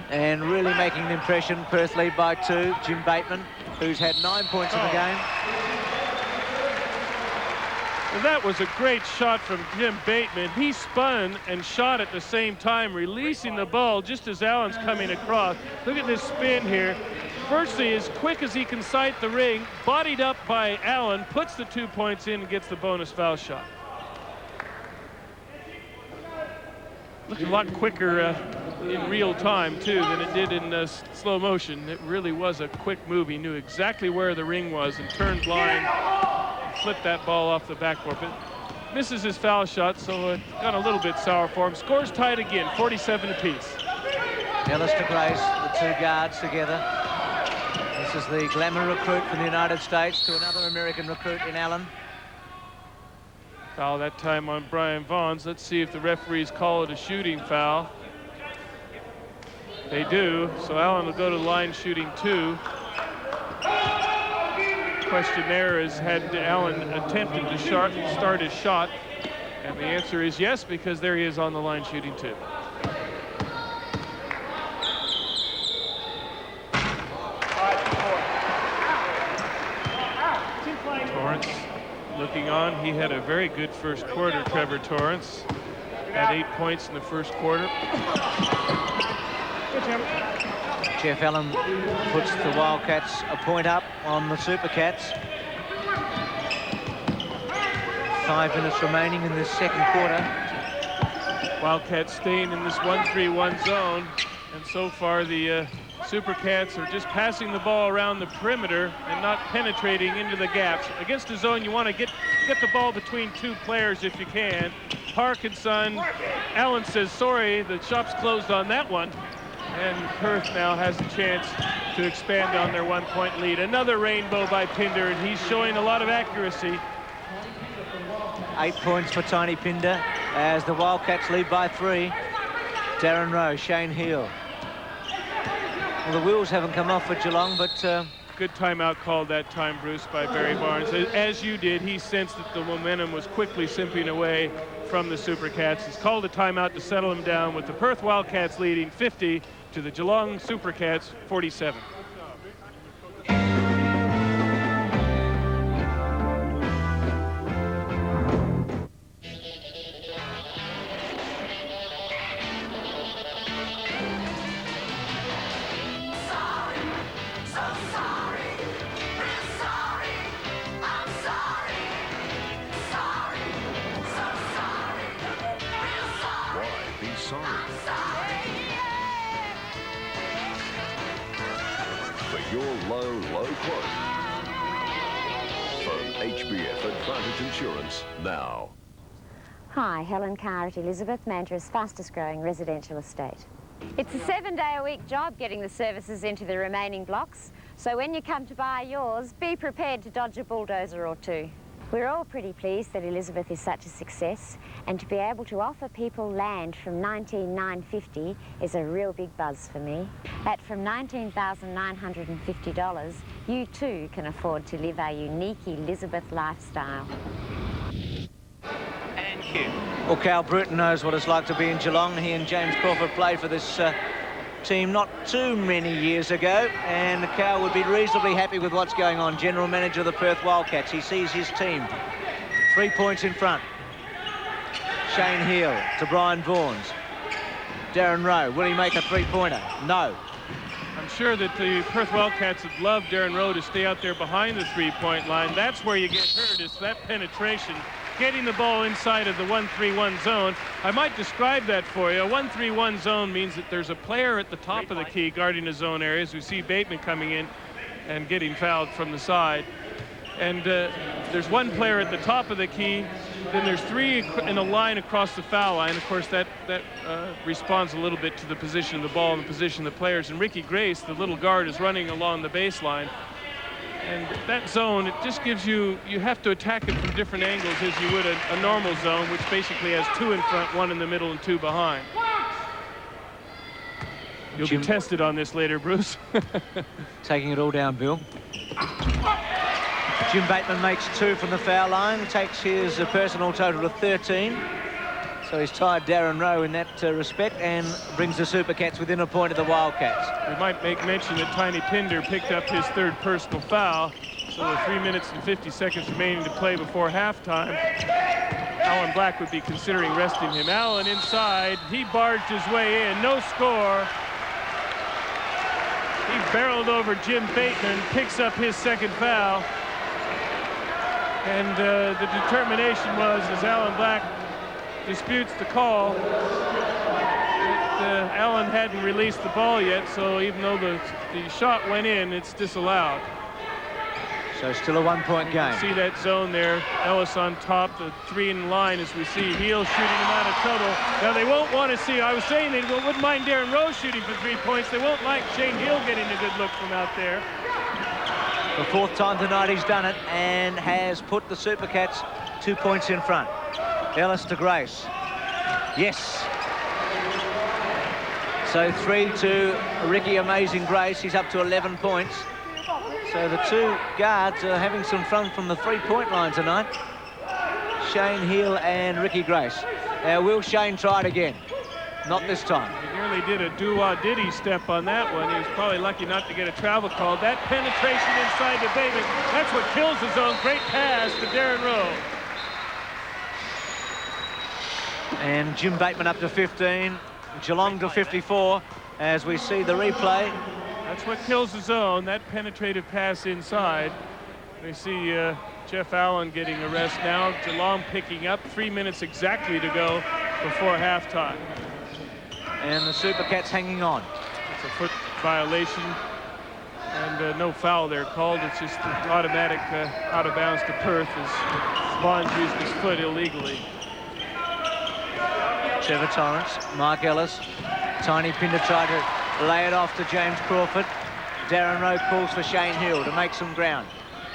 And really making an impression. Perth lead by 2. Jim Bateman, who's had 9 points in the game.
Well, that was a great shot from Jim Bateman. He spun and shot at the same time, releasing the ball just as Allen's coming across. Look at this spin here. Virtually as quick as he can sight the ring, bodied up by Allen, puts the 2 points in and gets the bonus foul shot. Looked a lot quicker in real time, too, than it did in slow motion. It really was a quick move. He knew exactly where the ring was and turned blind, flipped that ball off the backboard. But misses his foul shot, so it got a little bit sour for him. Scores tied again, 47 apiece.
Ellis to Grace, the two guards together. This is the glamour recruit from the United States to another American recruit in Allen.
Foul that time on Brian Vaughn. Let's see if the referees call it a shooting foul. They do, so Allen will go to the line shooting 2. Question there is, had Allen attempted to start his shot? And the answer is yes, because there he is on the line shooting 2. Torrance looking on. He had a very good first quarter, Trevor Torrance. Had 8 points in the first quarter.
Jeff Allen puts the Wildcats a point up on the Supercats. 5 minutes remaining in this second quarter.
Wildcats staying in this 1-3-1 zone, and so far the Supercats are just passing the ball around the perimeter and not penetrating into the gaps. Against a zone, you want to get the ball between two players if you can. Park and Son. Allen says, sorry, the shop's closed on that one. And Perth now has a chance to expand on their 1-point lead. Another rainbow by Pinder, and he's showing a lot of accuracy.
8 points for Tiny Pinder as the Wildcats lead by 3. Darren Rowe, Shane Heal. Well, the wheels haven't come off for Geelong, but...
Good timeout called that time, Bruce, by Barry Barnes. As you did, he sensed that the momentum was quickly slipping away from the Supercats. He's called a timeout to settle him down, with the Perth Wildcats leading 50 to the Geelong Supercats 47.
Insurance now.
Hi, Helen Carr at Elizabeth, Mandra's fastest growing residential estate. It's a 7-day-a-week job getting the services into the remaining blocks, so when you come to buy yours, be prepared to dodge a bulldozer or two. We're all pretty pleased that Elizabeth is such a success, and to be able to offer people land from $19,950 is a real big buzz for me. At from $19,950, you too can afford to live our unique Elizabeth lifestyle.
And cue. Well, Cal Bruton knows what it's like to be in Geelong. He and James Crawford played for this team not too many years ago, and Cal would be reasonably happy with what's going on. General manager of the Perth Wildcats. He sees his team 3 points in front. Shane Heal to Brian Vaughns. Darren Rowe, will he make a three-pointer? No.
I'm sure that the Perth Wildcats would love Darren Rowe to stay out there behind the three-point line. That's where you get hurt, is that penetration, getting the ball inside of the 1-3-1 zone. I might describe that for you. A 1-3-1 zone means that there's a player at the top of the key guarding the zone areas. We see Bateman coming in and getting fouled from the side. And there's one player at the top of the key, then there's 3 in a line across the foul line. Of course, that responds a little bit to the position of the ball and the position of the players. And Ricky Grace, the little guard, is running along the baseline. And that zone, it just gives you have to attack it from different angles as you would a normal zone, which basically has 2 in front, 1 in the middle, and 2 behind. You'll be tested on this later, Bruce.
Taking it all down, Bill. Jim Bateman makes 2 from the foul line, takes his personal total of 13. So he's tied Darren Rowe in that respect and brings the Supercats within a point of the Wildcats.
We might make mention that Tiny Pinder picked up his 3rd personal foul. So with 3 minutes and 50 seconds remaining to play before halftime, Alan Black would be considering resting him. Allen inside, he barged his way in, no score. He barreled over Jim Bateman, picks up his 2nd foul. And the determination was, as Alan Black disputes the call, that Allen hadn't released the ball yet, so even though the shot went in, it's disallowed.
So still a 1-point game.
See that zone there, Ellis on top, the 3 in line as we see Heal shooting him out of trouble. Now they won't want to see, I was saying they wouldn't mind Darren Rowe shooting for 3 points. They won't like Shane Hill getting a good look from out there.
The 4th time tonight he's done it and has put the Supercats 2 points in front. Ellis to Grace. Yes. So 3 to Ricky Amazing Grace. He's up to 11 points. So the 2 guards are having some fun from the 3-point line tonight. Shane Hill and Ricky Grace. Now will Shane try it again? Not this time.
He nearly did a doo-wah-diddy step on that one. He was probably lucky not to get a travel call. That penetration inside to Bateman, that's what kills the zone. Great pass to Darren Rowe.
And Jim Bateman up to 15. Geelong to 54 as we see the replay.
That's what kills the zone, that penetrative pass inside. We see Jeff Allen getting a rest now. Geelong picking up 3 minutes exactly to go before halftime.
And the Supercats hanging on.
It's a foot violation and no foul there called. It's just an automatic out of bounds to Perth as Vaughn's used his foot illegally.
Trevor Torrance, Mark Ellis, Tiny Pinder tried to lay it off to James Crawford. Darren Rowe calls for Shane Hill to make some ground.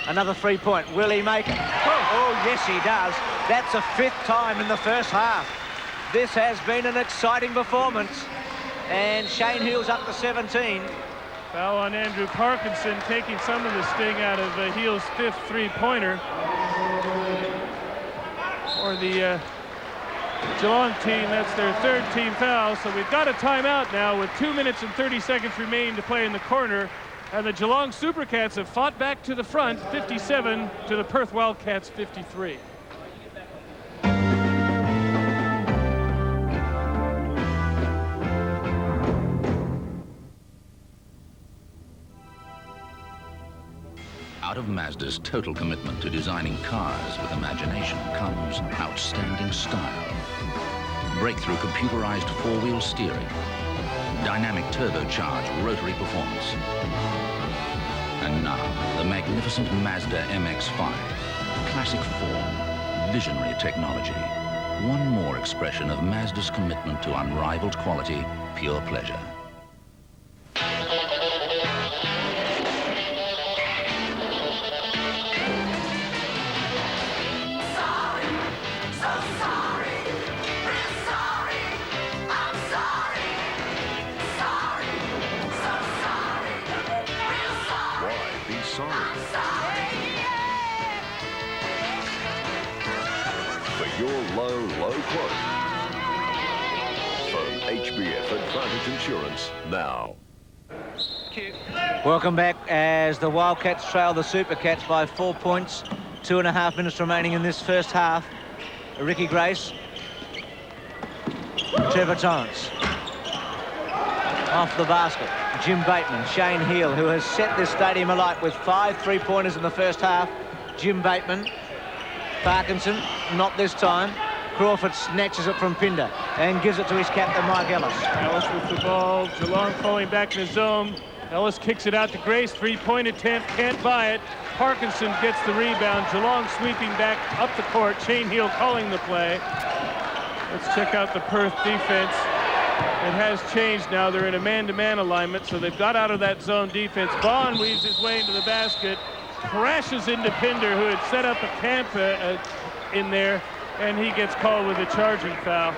Another 3-point. Will he make it? Oh, yes, he does. That's the 5th time in the first half. This has been an exciting performance. And Shane Hill's up to 17.
Foul on Andrew Parkinson, taking some of the sting out of Hill's 5th three-pointer. For the Geelong team, that's their 3rd team foul. So we've got a timeout now with 2 minutes and 30 seconds remaining to play in the corner. And the Geelong Supercats have fought back to the front, 57 to the Perth Wildcats 53.
Out of Mazda's total commitment to designing cars with imagination comes outstanding style. Breakthrough computerized four-wheel steering. Dynamic turbocharged rotary performance. And now, the magnificent Mazda MX-5. Classic form, visionary technology. One more expression of Mazda's commitment to unrivaled quality, pure pleasure.
Insurance now.
Welcome back as the Wildcats trail the Supercats by 4 points. 2.5 minutes remaining in this first half. Ricky Grace. Trevor Torrance. Off the basket. Jim Bateman. Shane Hill, who has set this stadium alight with 5 three-pointers in the first half. Jim Bateman. Parkinson, not this time. Crawford snatches it from Pinder and gives it to his captain, Mike Ellis.
Ellis with the ball. Geelong falling back in the zone. Ellis kicks it out to Grace. 3-point attempt. Can't buy it. Parkinson gets the rebound. Geelong sweeping back up the court. Shane Hill calling the play. Let's check out the Perth defense. It has changed now. They're in a man-to-man alignment, so they've got out of that zone defense. Vaughn weaves his way into the basket. Crashes into Pinder, who had set up a camp in there. And he gets called with a charging foul.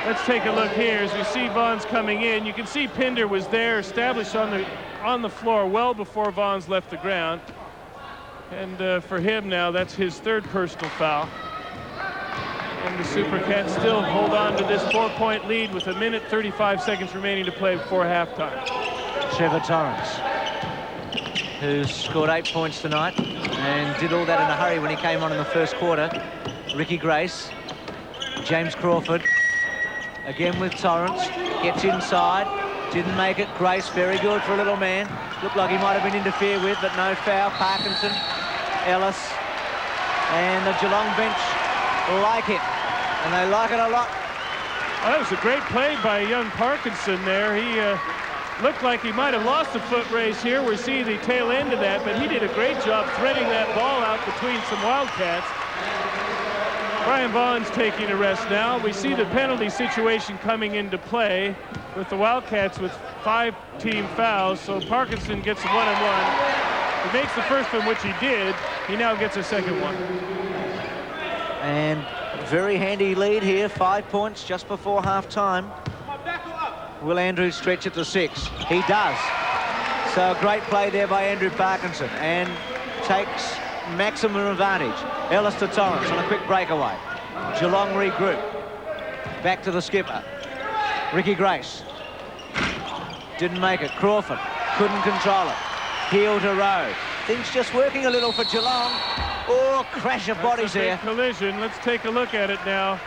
Let's take a look here as we see Vaughn's coming in. You can see Pinder was there, established on the floor well before Vaughn's left the ground. And for him now, that's his 3rd personal foul. And the Supercats still hold on to this 4-point lead with 1 minute 35 seconds remaining to play before halftime.
Trevor Torrance, who scored 8 points tonight and did all that in a hurry when he came on in the first quarter. Ricky Grace, James Crawford, again with Torrance, gets inside, didn't make it. Grace, very good for a little man. Looked like he might have been interfered with, but no foul. Parkinson, Ellis, and the Geelong bench like it, and they like it a lot.
Well, that was a great play by young Parkinson there. He looked like he might have lost the foot race here. We're seeing the tail end of that, but he did a great job threading that ball out between some Wildcats. Brian Vaughn's taking a rest now. We see the penalty situation coming into play with the Wildcats with 5 team fouls. So Parkinson gets a 1-on-1. He makes the first one, which he did. He now gets a second one.
And very handy lead here, 5 points just before half-time. Will Andrews stretch it to 6? He does. So a great play there by Andrew Parkinson and takes maximum advantage. Ellis to Torrance on a quick breakaway. Geelong regroup. Back to the skipper. Ricky Grace. Didn't make it. Crawford couldn't control it. Heel to Rowe. Things just working a little for Geelong. Oh, crash of bodies here.
Collision. Let's take a look at it now.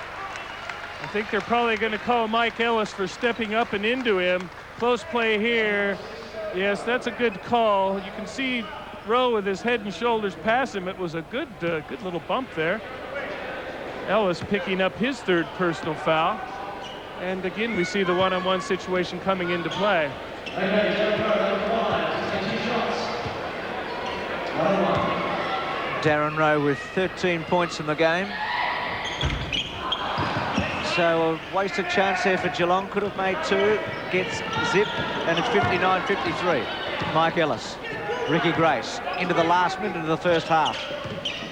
I think they're probably going to call Mike Ellis for stepping up and into him. Close play here. Yes, that's a good call. You can see Rowe with his head and shoulders past him. It was a good little bump there. Ellis picking up his third personal foul. And again, we see the one-on-one situation coming into play.
Darren Rowe with 13 points in the game. So a wasted chance there for Geelong. Could have made 2. Gets zip, and it's 59-53. Mike Ellis, Ricky Grace into the last minute of the first half.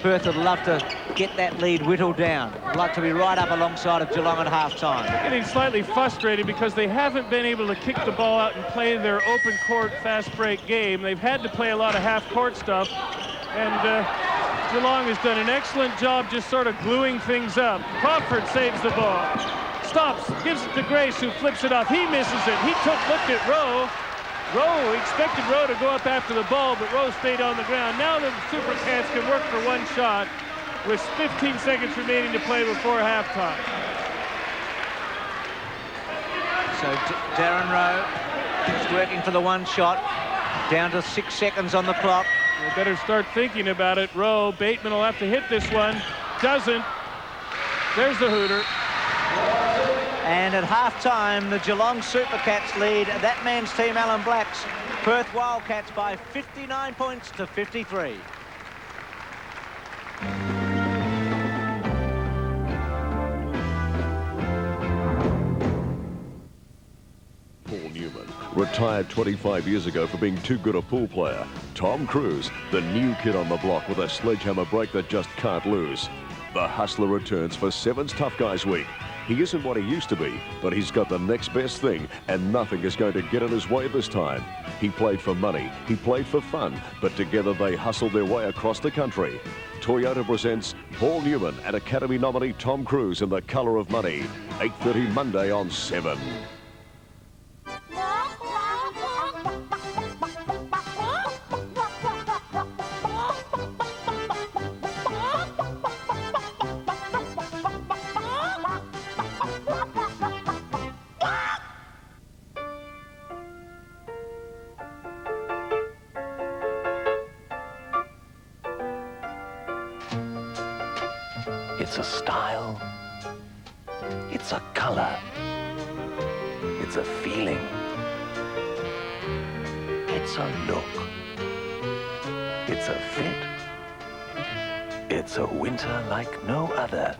Perth would love to get that lead whittled down. Would like to be right up alongside of Geelong at half-time.
Getting slightly frustrated because they haven't been able to kick the ball out and play their open court fast break game. They've had to play a lot of half-court stuff, and Geelong has done an excellent job just sort of gluing things up. Crawford saves the ball. Stops, gives it to Grace, who flips it off. He misses it. He looked at Rowe. Rowe expected Rowe to go up after the ball, but Rowe stayed on the ground. Now the Supercats can work for one shot with 15 seconds remaining to play before halftime.
So Darren Rowe is working for the one shot. Down to 6 seconds on the clock.
They better start thinking about it. Rowe, Bateman will have to hit this one. Doesn't. There's the hooter.
And at half-time, the Geelong Supercats lead that man's team, Alan Black's Perth Wildcats, by 59 points to 53.
Paul Newman, retired 25 years ago for being too good a pool player. Tom Cruise, the new kid on the block with a sledgehammer break that just can't lose. The hustler returns for Sevens Tough Guys Week. He isn't what he used to be, but he's got the next best thing, and nothing is going to get in his way this time. He played for money, he played for fun, but together they hustled their way across the country. Toyota presents Paul Newman and Academy nominee Tom Cruise in The Colour of Money, 8:30 Monday on 7.
It's a style. It's a color. It's a feeling. It's a look. It's a fit. It's a winter like no other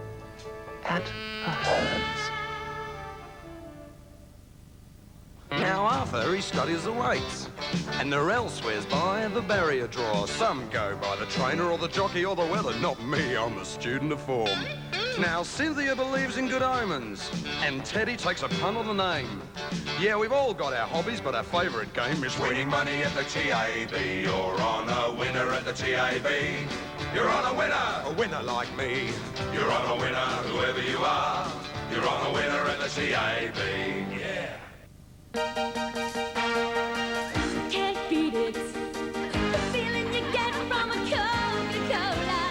at a Hearns.
Now Arthur, he studies the weights, and Narelle swears by the barrier draw. Some go by the trainer or the jockey or the weather. Not me, I'm the student of form. Now Cynthia believes in good omens, and Teddy takes a punt on the name. Yeah, we've all got our hobbies, but our favourite game is winning money at the TAB. You're on a winner at the TAB. You're on a winner like me. You're on a winner, whoever you are. You're on a winner at the TAB. Yeah.
Can't beat it. The feeling you get from a Coca-Cola.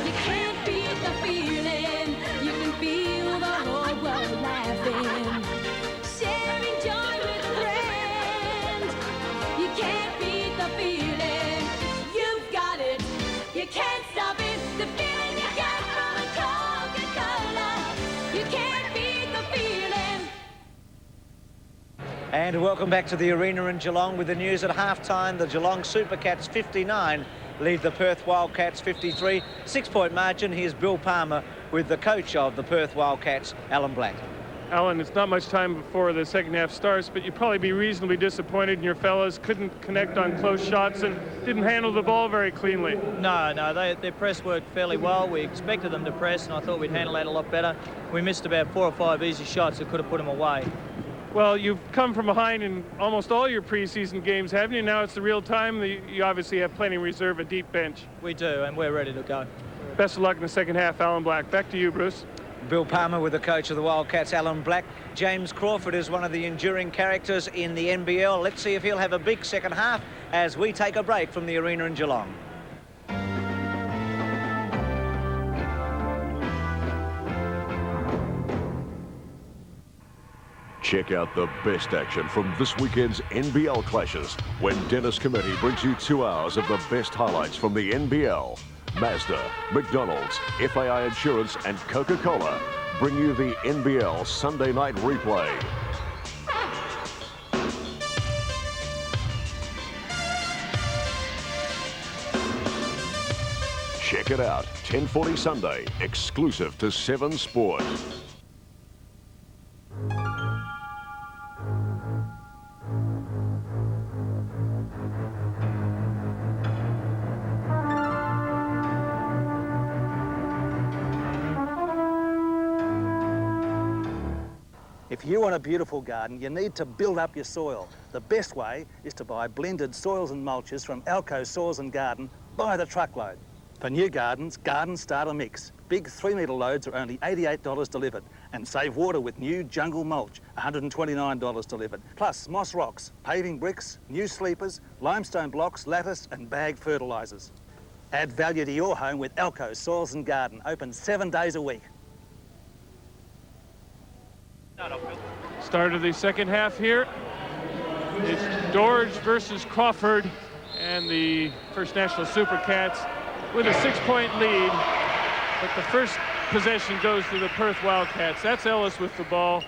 You can't beat the feeling. You can feel the whole world laughing. Sharing joy with a friend. You can't beat the feeling. You've got it. You can't stop it. The feeling you get from a Coca-Cola. You can't beat the feeling.
And welcome back to the arena in Geelong with the news at half-time. The Geelong Supercats 59 lead the Perth Wildcats 53. 6-point margin. Here's Bill Palmer with the coach of the Perth Wildcats, Alan Black.
Alan, it's not much time before the second half starts, but you'd probably be reasonably disappointed in your fellas. Couldn't connect on close shots and didn't handle the ball very cleanly.
No, their press worked fairly well. We expected them to press, and I thought we'd handle that a lot better. We missed about 4 or 5 easy shots that could have put them away.
Well, you've come from behind in almost all your preseason games, haven't you? Now it's the real time. You obviously have plenty of reserve, a deep bench.
We do, and we're ready to go.
Best of luck in the second half, Alan Black. Back to you, Bruce.
Bill Palmer with the coach of the Wildcats, Alan Black. James Crawford is one of the enduring characters in the NBL. Let's see if he'll have a big second half as we take a break from the arena in Geelong.
Check out the best action from this weekend's NBL clashes when Dennis Committee brings you 2 hours of the best highlights from the NBL. Mazda, McDonald's, FAI Insurance and Coca-Cola bring you the NBL Sunday night replay. Check it out, 10:40 Sunday, exclusive to 7 Sport.
If you want a beautiful garden, you need to build up your soil. The best way is to buy blended soils and mulches from Alco Soils and Garden by the truckload. For new gardens, Garden Starter Mix. Big 3-metre loads are only $88 delivered. And save water with new Jungle Mulch, $129 delivered. Plus moss rocks, paving bricks, new sleepers, limestone blocks, lattice and bagged fertilisers. Add value to your home with Alco Soils and Garden, open 7 days a week.
Start of the second half here. It's George versus Crawford and the First National Supercats with a 6-point lead. But the first possession goes to the Perth Wildcats. That's Ellis with the ball.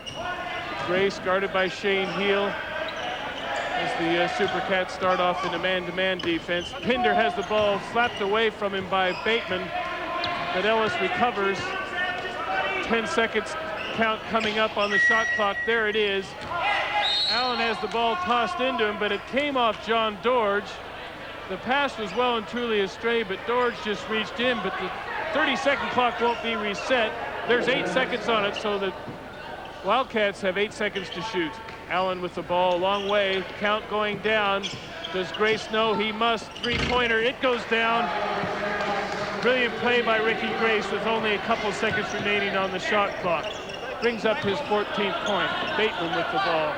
Grace guarded by Shane Heel as the Supercats start off in a man-to-man defense. Pinder has the ball slapped away from him by Bateman, but Ellis recovers. 10 seconds count coming up on the shot clock. There it is. Allen has the ball tossed into him, but it came off John Dorge. The pass was well and truly a stray, but Dorge just reached in, but the 30-second clock won't be reset. There's 8 seconds on it, so the Wildcats have 8 seconds to shoot. Allen with the ball a long way, count going down. Does Grace know he must? Three-pointer, it goes down. Brilliant play by Ricky Grace with only a couple seconds remaining on the shot clock. Brings up his 14th point. Bateman with the ball.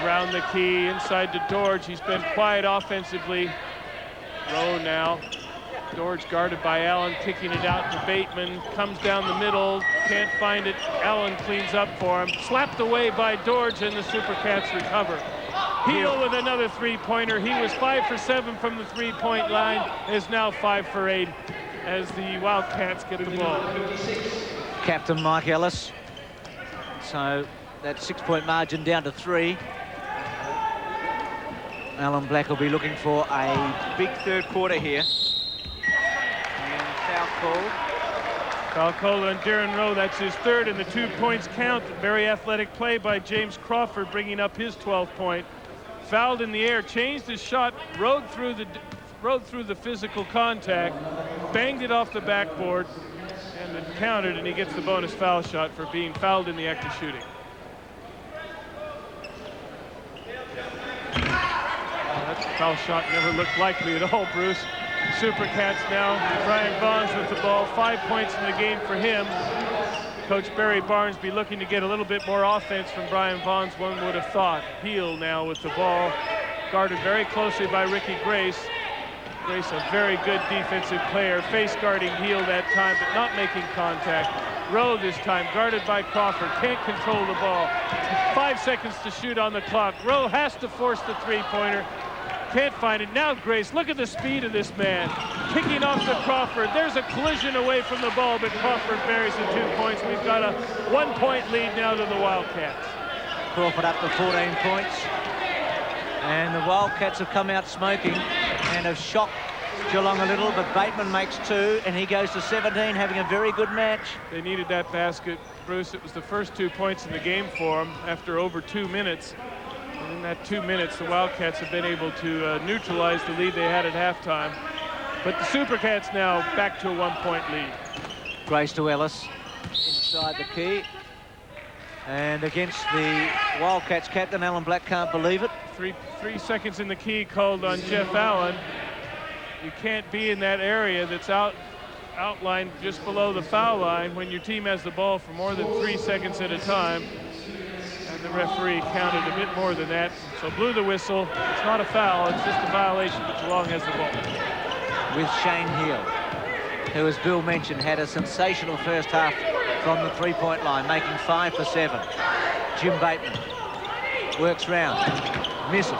Around the key, inside to Dorge. He's been quiet offensively. Rowe now. Dorge guarded by Allen, kicking it out to Bateman. Comes down the middle, can't find it. Allen cleans up for him. Slapped away by Dorge, and the Supercats recover. Heel with another three-pointer. He was 5 for 7 from the three-point line, is now 5 for 8 as the Wildcats get the ball.
Captain Mike Ellis. So that 6-point margin down to 3. Alan Black will be looking for a big third quarter here. And foul called.
Foul called on Darren Rowe. That's his third, and the 2 points count. Very athletic play by James Crawford, bringing up his 12th point. Fouled in the air, changed his shot, rode through the physical contact, banged it off the backboard, and it counted, and he gets the bonus foul shot for being fouled in the act of shooting. That foul shot never looked likely at all, Bruce. Supercats now. Brian Vaughn's with the ball. 5 points in the game for him. Coach Barry Barnes be looking to get a little bit more offense from Brian Vaughn's, one would have thought. Heel now with the ball. Guarded very closely by Ricky Grace. Grace, a very good defensive player. Face guarding Heel that time, but not making contact. Rowe this time, guarded by Crawford. Can't control the ball. 5 seconds to shoot on the clock. Rowe has to force the three-pointer. Can't find it. Now Grace, look at the speed of this man. Kicking off to Crawford. There's a collision away from the ball, but Crawford buries the 2 points. We've got a 1-point lead now to the Wildcats.
Crawford up to 14 points. And the Wildcats have come out smoking and have shocked Geelong a little, but Bateman makes 2, and he goes to 17, having a very good match.
They needed that basket, Bruce. It was the first 2 points in the game for them after over 2 minutes. And in that 2 minutes, the Wildcats have been able to neutralize the lead they had at halftime. But the Supercats now back to a 1-point lead.
Grace to Ellis, inside the key. And against the Wildcats captain, Alan Black can't believe it.
3 seconds in the key called on Jeff Allen. You can't be in that area that's out outlined just below the foul line when your team has the ball for more than 3 seconds at a time. And the referee counted a bit more than that, so blew the whistle. It's not a foul, it's just a violation, but Geelong has the ball.
With Shane Hill, who, as Bill mentioned, had a sensational first half from the three-point line, making 5 for 7. Jim Bateman works round, misses.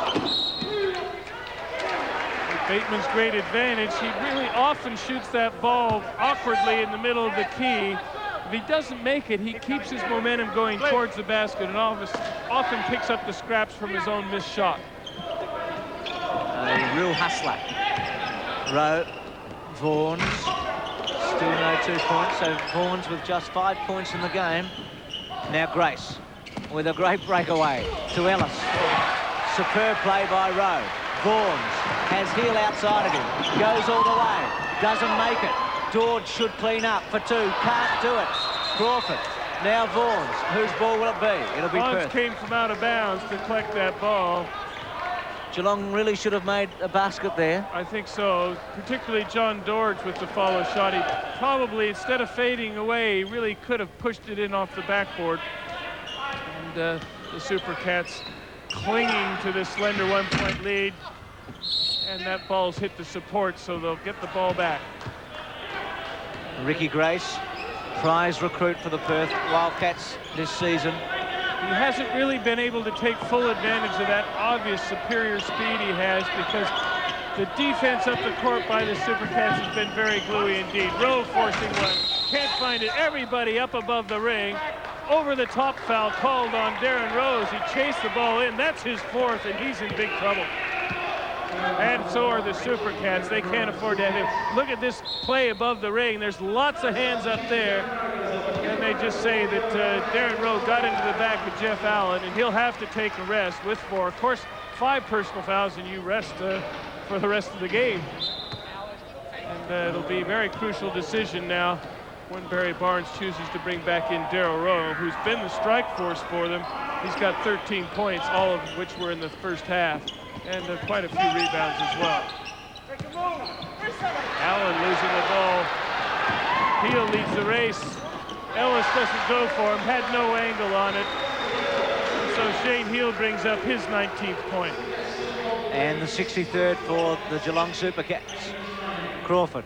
Bateman's great advantage, he really often shoots that ball awkwardly in the middle of the key. If he doesn't make it, he keeps his momentum going towards the basket and often picks up the scraps from his own missed shot.
A real hustler. Rowe, Vaughn's, still no 2 points, so Vaughn's with just 5 points in the game. Now Grace with a great breakaway to Ellis. Superb play by Rowe. Vaughn's has Hill outside of him, goes all the way, doesn't make it. George should clean up for 2, can't do it. Crawford, now Vaughn's, whose ball will it be? It'll be
Vaughn's
Perth.
came from out of bounds to collect that ball.
Geelong really should have made a basket there.
I think so, particularly John George with the follow shot. He probably, instead of fading away, he really could have pushed it in off the backboard. And the Supercats clinging to this slender 1-point lead. And that ball's hit the support, so they'll get the ball back.
Ricky Grace, prize recruit for the Perth Wildcats this season.
He hasn't really been able to take full advantage of that obvious superior speed he has, because the defense up the court by the Supercats has been very gluey indeed. Rowe forcing one, can't find it. Everybody up above the ring. Over the top foul called on Darren Rose. He chased the ball in. That's his 4th, and he's in big trouble. And so are the Supercats. They can't afford to have him. Look at this play above the ring. There's lots of hands up there. And they just say that Darren Rowe got into the back of Jeff Allen, and he'll have to take a rest with 4. Of course, 5 personal fouls, and you rest for the rest of the game. And it'll be a very crucial decision now when Barry Barnes chooses to bring back in Darryl Rowe, who's been the strike force for them. He's got 13 points, all of which were in the first half. And quite a few rebounds as well. Allen losing the ball. Hill leads the race. Ellis doesn't go for him, had no angle on it. So Shane Hill brings up his 19th point.
And the 63rd for the Geelong Supercats. Crawford,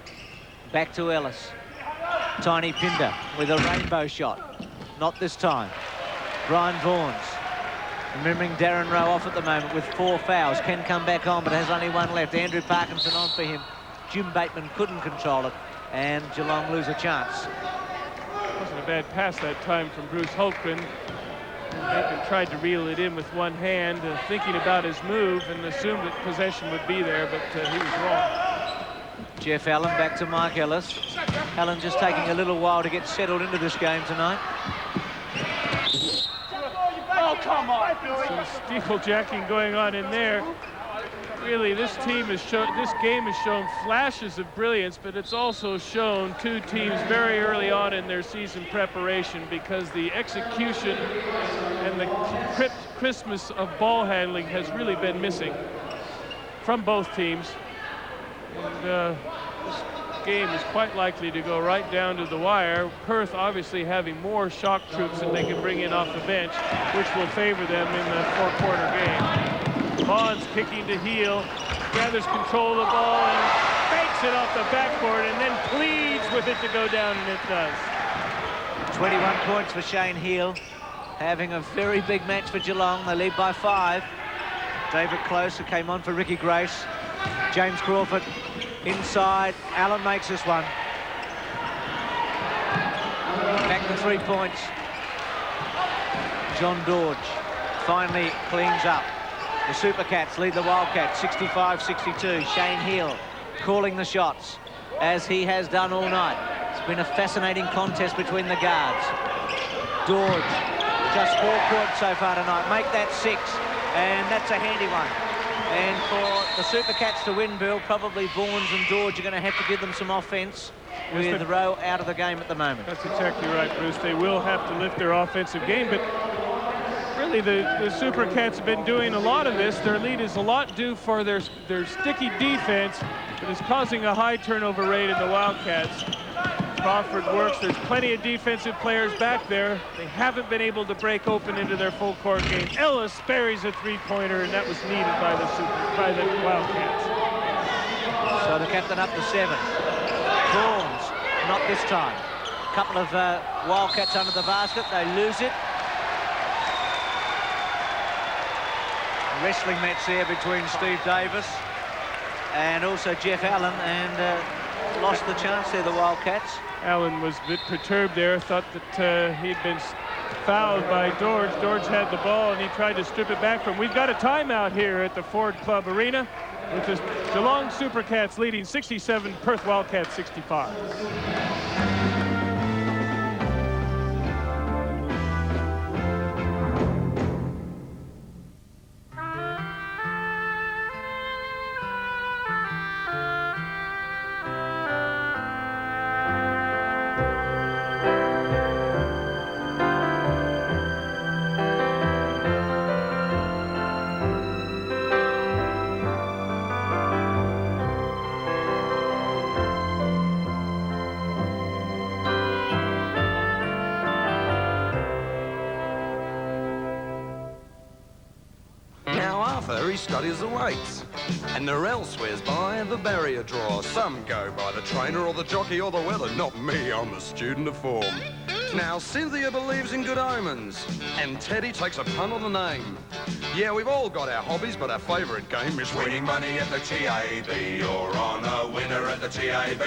back to Ellis. Tiny Pinder with a rainbow shot. Not this time. Brian Vaughn's. Remembering Darren Rowe off at the moment with 4 fouls. Can come back on, but has only 1 left. Andrew Parkinson on for him. Jim Bateman couldn't control it, and Geelong lose a chance.
Wasn't a bad pass that time from Bruce Hultgren. Bateman tried to reel it in with one hand, thinking about his move, and assumed that possession would be there, but he was wrong.
Jeff Allen back to Mike Ellis. Allen just taking a little while to get settled into this game tonight.
Oh, come on! Some steeple-jacking going on in there. Really, this game has shown flashes of brilliance, but it's also shown 2 teams very early on in their season preparation, because the execution and the crispness of ball handling has really been missing from both teams. And this game is quite likely to go right down to the wire. Perth obviously having more shock troops that they can bring in off the bench, which will favor them in the 4-quarter game. Vaughn's kicking to Heel, gathers control of the ball and fakes it off the backboard, and then pleads with it to go down, and it does.
21 points for Shane Hill, having a very big match for Geelong. They lead by 5. David Close, who came on for Ricky Grace. James Crawford inside. Allen makes this one. Back to 3 points. John George finally cleans up. The Supercats lead the Wildcats 65-62. Shane Hill calling the shots, as he has done all night. It's been a fascinating contest between the guards. George, just 4 points so far tonight. Make that 6, and that's a handy one. And for the Supercats to win, Bill, probably Vaughns and George are going to have to give them some offence, with Rowe out of the game at the moment.
That's exactly right, Bruce. They will have to lift their offensive game, but really the Supercats have been doing a lot of this. Their lead is a lot due for their sticky defense, but it's causing a high turnover rate in the Wildcats. Crawford works. There's plenty of defensive players back there. They haven't been able to break open into their full court game. Ellis buries a three-pointer, and that was needed by the Wildcats.
So the captain up to 7. Vaughn, not this time. Couple of Wildcats under the basket. They lose it. A wrestling match there between Steve Davis and also Jeff Allen, and lost the chance there, the Wildcats.
Allen was a bit perturbed there, thought that he'd been fouled by George. George had the ball, and he tried to strip it back from him. We've got a timeout here at the Ford Club Arena, with the Geelong Supercats leading 67, Perth Wildcats 65.
He studies the weights, and Narelle swears by the barrier draw. Some go by the trainer or the jockey or the weather. Not me, I'm a student of form. Now Cynthia believes in good omens, and Teddy takes a punt on the name. Yeah, we've all got our hobbies, but our favourite game is winning money at the TAB. You're on a winner at the TAB.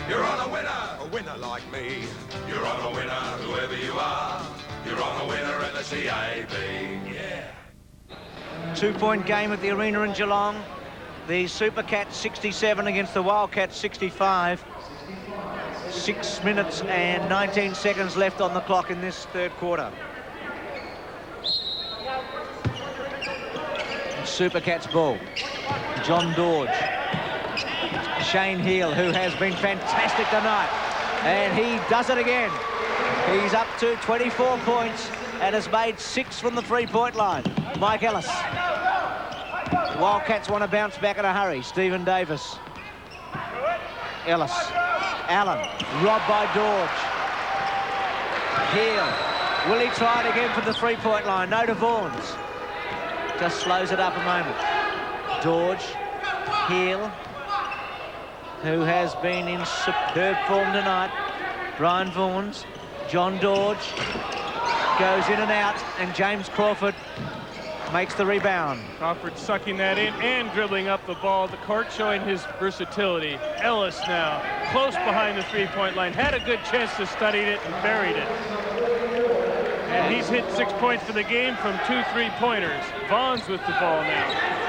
You're on a winner like me. You're on a winner, whoever you are. You're on a winner at the TAB. Yeah.
2-point game at the arena in Geelong. The Supercats 67 against the Wildcats 65. 6 minutes and 19 seconds left on the clock in this third quarter. Supercats ball. John Dorge. Shane Heel, who has been fantastic tonight. And he does it again. He's up to 24 points and has made 6 from the three-point line. Mike Ellis. The Wildcats want to bounce back in a hurry. Stephen Davis. Ellis. Allen. Robbed by Dorge. Heel. Will he try it again from the three-point line? No to Vaughn's. Just slows it up a moment. Dorge. Heel, who has been in superb form tonight. Brian Vaughn's. John Dorge goes in and out, and James Crawford makes the rebound.
Crawford sucking that in and dribbling up the ball. The court showing his versatility. Ellis now close behind the three-point line. Had a good chance to study it and buried it. And he's hit 6 points for the game from 2 three-pointers. Vaughn's with the ball now.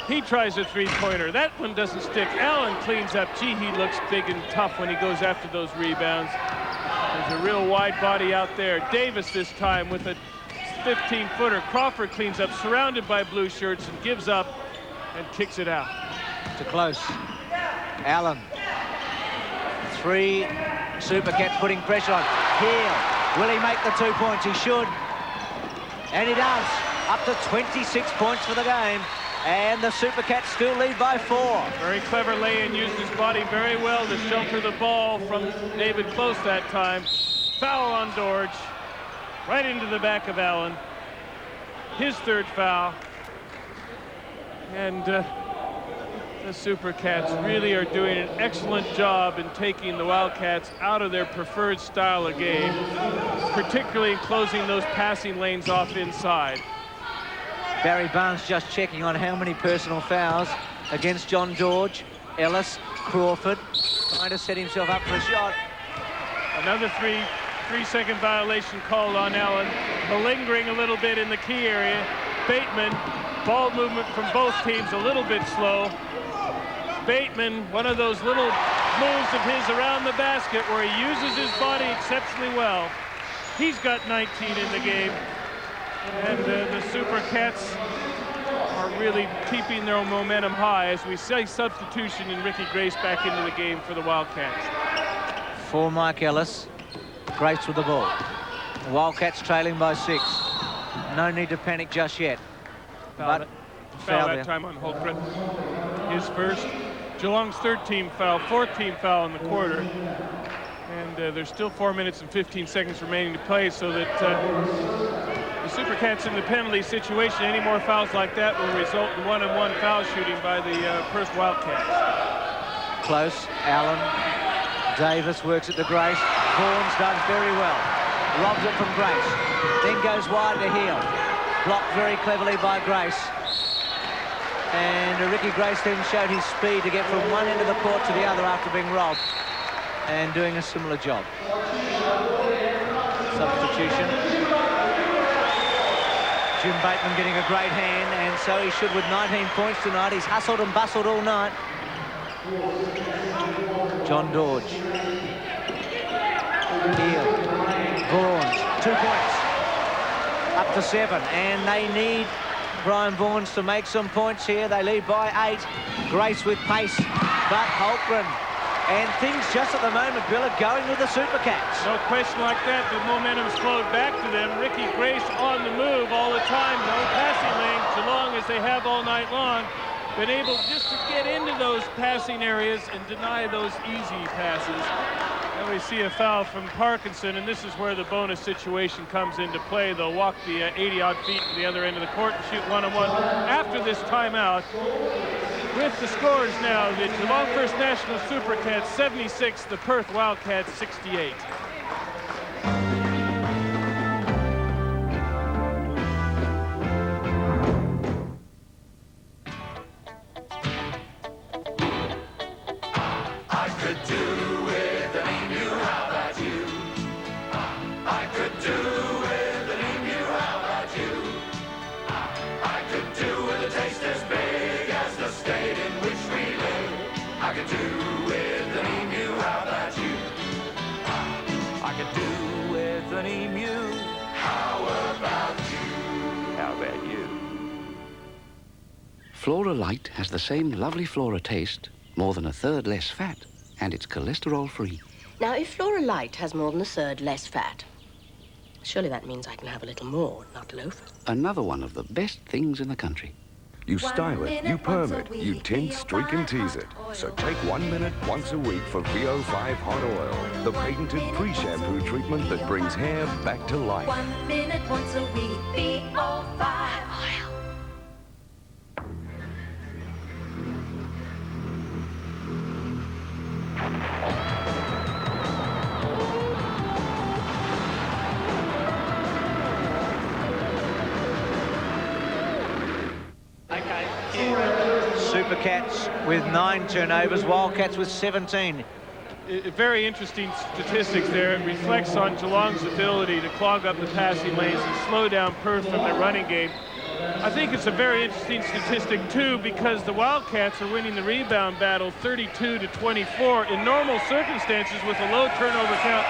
He tries a three-pointer. That one doesn't stick. Allen cleans up. Gee, he looks big and tough when he goes after those rebounds. There's a real wide body out there. Davis this time with a 15-footer. Crawford cleans up, surrounded by blue shirts, and gives up and kicks it out.
To close. Allen. 3 Supercats putting pressure on. Here. Will he make the 2 points? He should. And he does. Up to 26 points for the game. And the Supercats still lead by 4.
Very clever lay-in, used his body very well to shelter the ball from David Close that time. Foul on Dorge. Right into the back of Allen. His third foul. And the Supercats really are doing an excellent job in taking the Wildcats out of their preferred style of game, particularly in closing those passing lanes off inside.
Barry Barnes just checking on how many personal fouls against John Dorge. Ellis, Crawford, trying to set himself up for a shot.
Another three-second violation called on Allen, malingering a little bit in the key area. Bateman, ball movement from both teams a little bit slow. Bateman, one of those little moves of his around the basket where he uses his body exceptionally well. He's got 19 in the game. And the Supercats are really keeping their momentum high as we see substitution in Ricky Grace back into the game for the Wildcats.
For Mike Ellis. Grace with the ball. The Wildcats trailing by 6. No need to panic just yet.
Foul that time on Holtgren. His first. Geelong's third team foul, 4th team foul in the quarter. And there's still 4 minutes and 15 seconds remaining to play, so that the Supercats in the penalty situation, any more fouls like that will result in one-on-one foul shooting by the Perth Wildcats.
Close. Allen. Davis works it to Grace. Vaughn's done very well. Robs it from Grace. Then goes wide to Heel. Blocked very cleverly by Grace. And Ricky Grace then showed his speed to get from one end of the court to the other after being robbed. And doing a similar job. Substitution. Jim Bateman getting a great hand, and so he should with 19 points tonight. He's hustled and bustled all night. John Dodge. Heel. Vaughn. 2 points. Up to 7, and they need Brian Vaughns to make some points here. They lead by 8. Grace with pace, but Holtgren. And things just at the moment, Bill, are going with the Supercats.
No question like that. The momentum's flowed back to them. Ricky Grace on the move all the time. No passing lane, Geelong, as they have all night long, been able just to get into those passing areas and deny those easy passes. Now we see a foul from Parkinson, and this is where the bonus situation comes into play. They'll walk the 80-odd feet to the other end of the court and shoot one-on-one after this timeout. With the scores now, the Geelong First National Supercats 76, the Perth Wildcats 68.
I could do with an emu, how about you? I could do with an emu, how about you? I could do with a taste as big as the state in which we live. I could do with an emu, how about you? I could do with an emu. How about you? How about you?
Flora Light has the same lovely Flora taste, more than a third less fat, and it's cholesterol-free.
Now, if Flora Light has more than a third less fat, surely that means I can have a little more, not loaf.
Another one of the best things in the country.
You style it, you perm it, you tint, streak and tease it. So take 1 minute once a week for VO5 Hot Oil, the patented pre-shampoo treatment that brings hair back to life.
1 minute once a week, VO5 oil.
Supercats with 9 turnovers, Wildcats with 17.
Very interesting statistics there. It reflects on Geelong's ability to clog up the passing lanes and slow down Perth from their running game. I think it's a very interesting statistic, too, because the Wildcats are winning the rebound battle 32-24. In normal circumstances, with a low turnover count,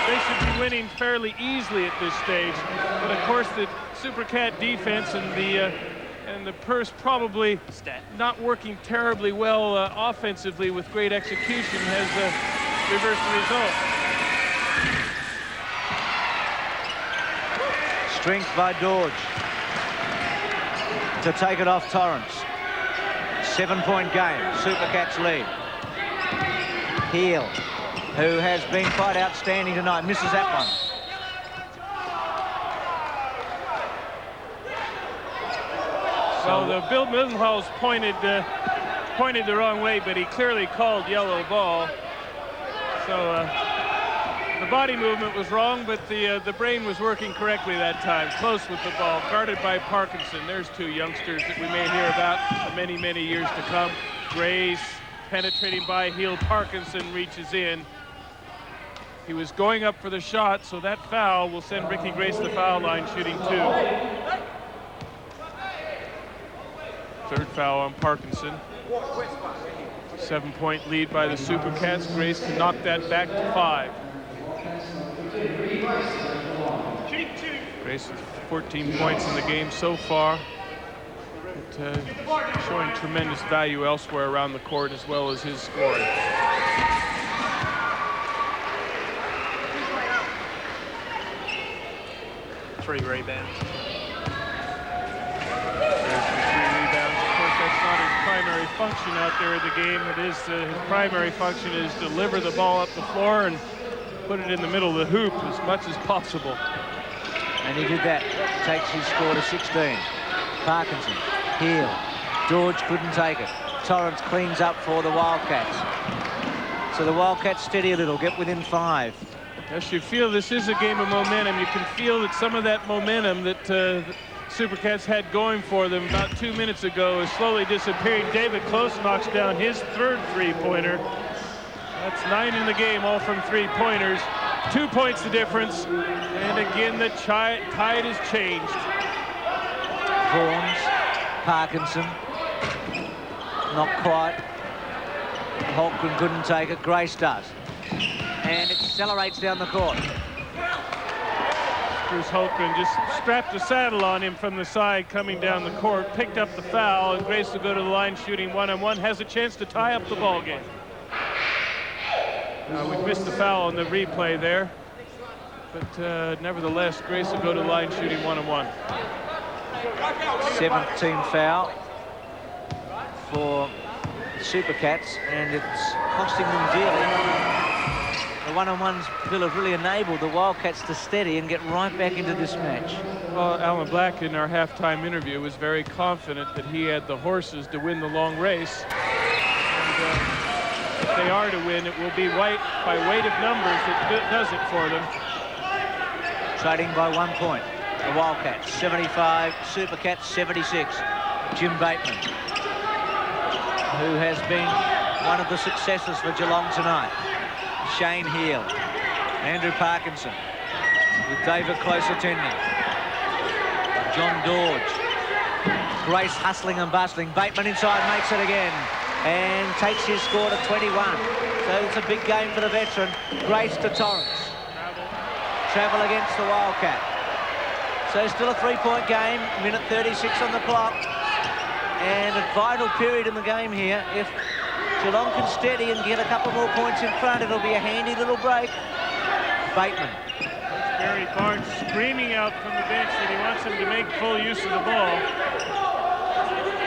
they should be winning fairly easily at this stage. But, of course, the Supercat defense and the Perth probably not working terribly well offensively with great execution has reversed the result.
Strength by Dodge to take it off Torrance. 7-point game, Supercats lead. Heel, who has been quite outstanding tonight, misses that one.
Well, Bill Mildenhall's pointed the wrong way, but he clearly called yellow ball. So the body movement was wrong, but the brain was working correctly that time. Close with the ball, guarded by Parkinson. There's 2 youngsters that we may hear about for many, many years to come. Grace penetrating by heel. Parkinson reaches in. He was going up for the shot, so that foul will send Ricky Grace to the foul line, shooting 2. Third foul on Parkinson. 7-point lead by the Supercats. Grace can knock that back to 5. Grace with 14 points in the game so far. But, showing tremendous value elsewhere around the court as well as his scoring.
Three rebounds.
Primary function out there in the game. It is his primary function is deliver the ball up the floor, and put it in the middle of the hoop as much as possible.
And he did that. Takes his score to 16. Parkinson, heel. George couldn't take it. Torrance cleans up for the Wildcats. So the Wildcats steady a little, get within 5.
Yes, you feel this is a game of momentum. You can feel that some of that momentum that the Supercats had going for them about 2 minutes ago is slowly disappearing. David Close knocks down his 3rd three-pointer. That's 9 in the game, all from three-pointers. 2 points the difference. And again, the tide has changed.
Vaughn, Parkinson, not quite. Holmgren couldn't take it, Grace does. And it accelerates down the court.
Bruce Holmgren just strapped a saddle on him from the side coming down the court, picked up the foul, and Grace will go to the line shooting one-on-one, has a chance to tie up the ball game. We've missed the foul on the replay there, but nevertheless, Grace will go to the line shooting one-on-one.
7th team foul for the Supercats, and it's costing them dearly. The one-on-ones, Bill, have really enabled the Wildcats to steady and get right back into this match.
Well, Alan Black in our halftime interview was very confident that he had the horses to win the long race. And, if they are to win, it will be by weight of numbers that does it for them.
Trading by 1 point. The Wildcats 75, Supercats 76. Jim Bateman, who has been one of the successes for Geelong tonight. Shane Heel, Andrew Parkinson, with David Close attending. John Dorge, Grace hustling and bustling. Bateman inside makes it again and takes his score to 21. So it's a big game for the veteran. Grace to Torrance. Travel against the Wildcat. So still a 3-point game, minute 36 on the clock. And a vital period in the game here. If Geelong can steady and get a couple more points in front, it'll be a handy little break. Bateman.
Barry Barnes screaming out from the bench that he wants him to make full use of the ball.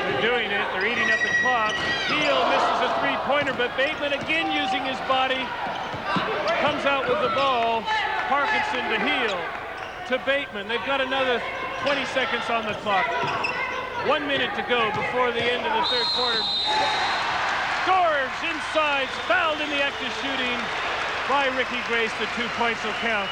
They're doing it. They're eating up the clock. Heel misses a three-pointer, but Bateman again using his body comes out with the ball. Parkinson to Heel to Bateman. They've got another 20 seconds on the clock. 1 minute to go before the end of the third quarter. Scores inside, fouled in the act of shooting by Ricky Grace. The 2 points will count.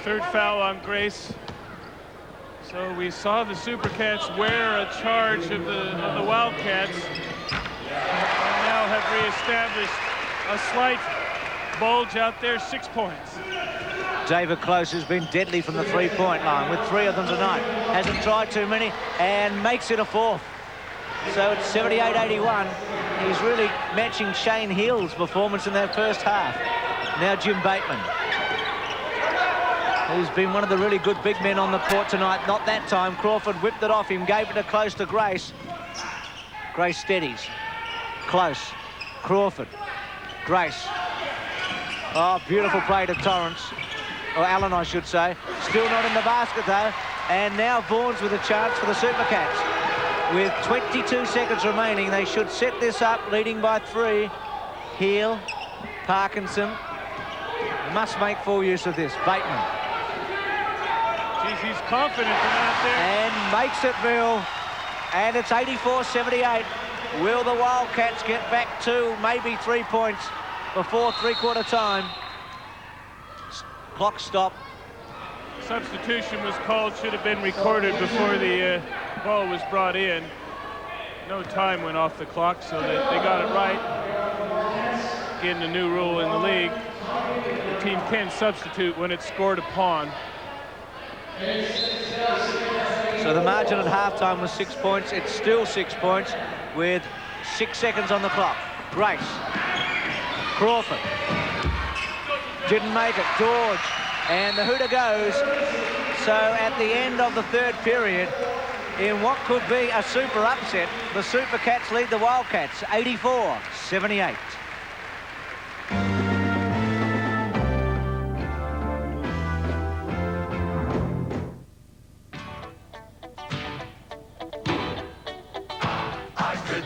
Third foul on Grace. So we saw the Supercats wear a charge of the Wildcats and now have reestablished a slight bulge out there, 6 points.
David Close has been deadly from the three-point line with 3 of them tonight. Hasn't tried too many and makes it a 4th. So it's 78-81. He's really matching Shane Hill's performance in that first half. Now Jim Bateman, who's been one of the really good big men on the court tonight. Not that time. Crawford whipped it off him, gave it to Close to Grace. Grace steadies. Close. Crawford. Grace. Oh, beautiful play to Torrance. Or Allen, I should say. Still not in the basket, though. And now Vaughn's with a chance for the Supercats. With 22 seconds remaining, they should set this up, leading by 3. Heel, Parkinson. Must make full use of this. Bateman.
Geez, he's confident out there.
And makes it, Bill. And it's 84-78. Will the Wildcats get back 2, maybe 3 points before three-quarter time? Clock stop.
Substitution was called, should have been recorded before the ball was brought in. No time went off the clock, so they got it right. Again, the new rule in the league, the team can substitute when it's scored upon.
So the margin at halftime was 6 points. It's still 6 points with 6 seconds on the clock. Grace. Crawford. Didn't make it. George. And the hooter goes. So at the end of the third period, in what could be a super upset, the Supercats lead the Wildcats 84-78.
I could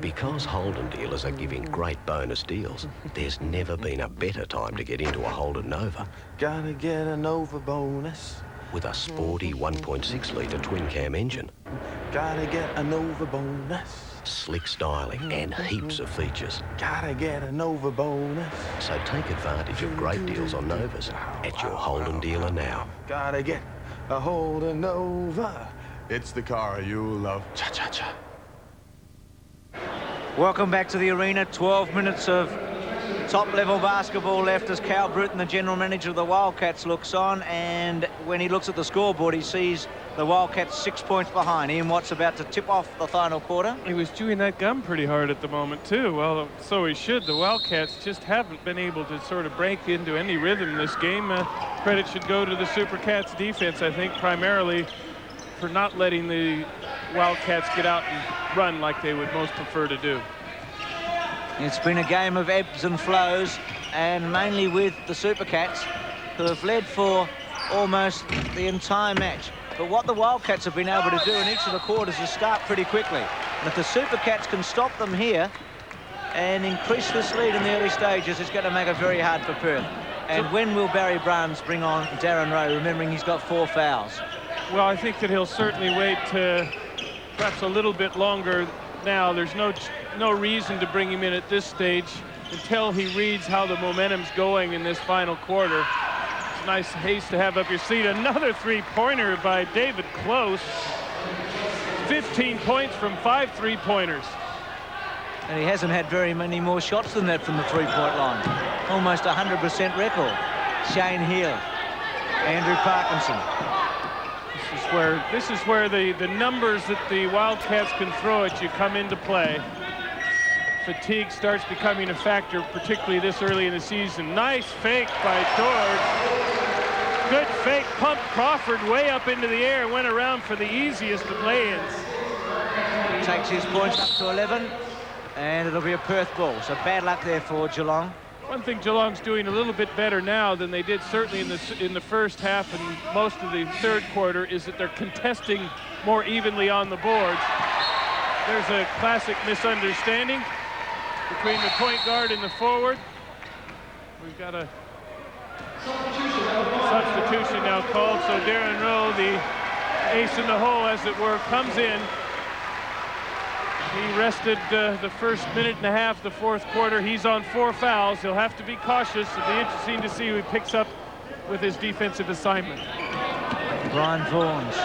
Because Holden dealers are giving great bonus deals, there's never been a better time to get into a Holden Nova.
Gotta get a Nova bonus.
With a sporty 1.6 litre twin-cam engine.
Gotta get a Nova bonus.
Slick styling and heaps of features.
Gotta get a Nova bonus.
So take advantage of great deals on Novas at your Holden dealer now.
Gotta get a Holden Nova. It's the car you love. Cha-cha-cha.
Welcome back to the arena. 12 minutes of top-level basketball left as Cal Bruton, the general manager of the Wildcats, looks on, and when he looks at the scoreboard, he sees the Wildcats 6 points behind. Ian Watt's about to tip off the final quarter.
He was chewing that gum pretty hard at the moment, too. Well, so he should. The Wildcats just haven't been able to sort of break into any rhythm in this game. Credit should go to the Supercats defense, I think, primarily for not letting the Wildcats get out and run like they would most prefer to do.
It's been a game of ebbs and flows, and mainly with the Supercats, who have led for almost the entire match. But what the Wildcats have been able to do in each of the quarters is start pretty quickly. And if the Supercats can stop them here and increase this lead in the early stages, it's going to make it very hard for Perth. And when will Barry Barnes bring on Darren Rowe, remembering he's got 4 fouls?
Well, I think that he'll certainly wait perhaps a little bit longer now. There's no reason to bring him in at this stage until he reads how the momentum's going in this final quarter. It's a nice haste to have up your sleeve. Another three-pointer by David Close. 15 points from 5 three-pointers.
And he hasn't had very many more shots than that from the three-point line. Almost 100% record. Shane Heal, Andrew Parkinson.
This is where the numbers that the Wildcats can throw at you come into play. Fatigue starts becoming a factor, particularly this early in the season. Nice fake by George. Good fake, pumped Crawford way up into the air, went around for the easiest of lay-ins.
Takes his points up to 11, and it'll be a Perth ball. So bad luck there for Geelong.
One thing Geelong's doing a little bit better now than they did certainly in the first half and most of the third quarter is that they're contesting more evenly on the boards. There's a classic misunderstanding between the point guard and the forward. We've got a substitution now called, so Darren Rowe, the ace in the hole as it were, comes in. He rested the first minute and a half, the fourth quarter. He's on 4 fouls. He'll have to be cautious. It'll be interesting to see who he picks up with his defensive assignment.
Brian Vaughn's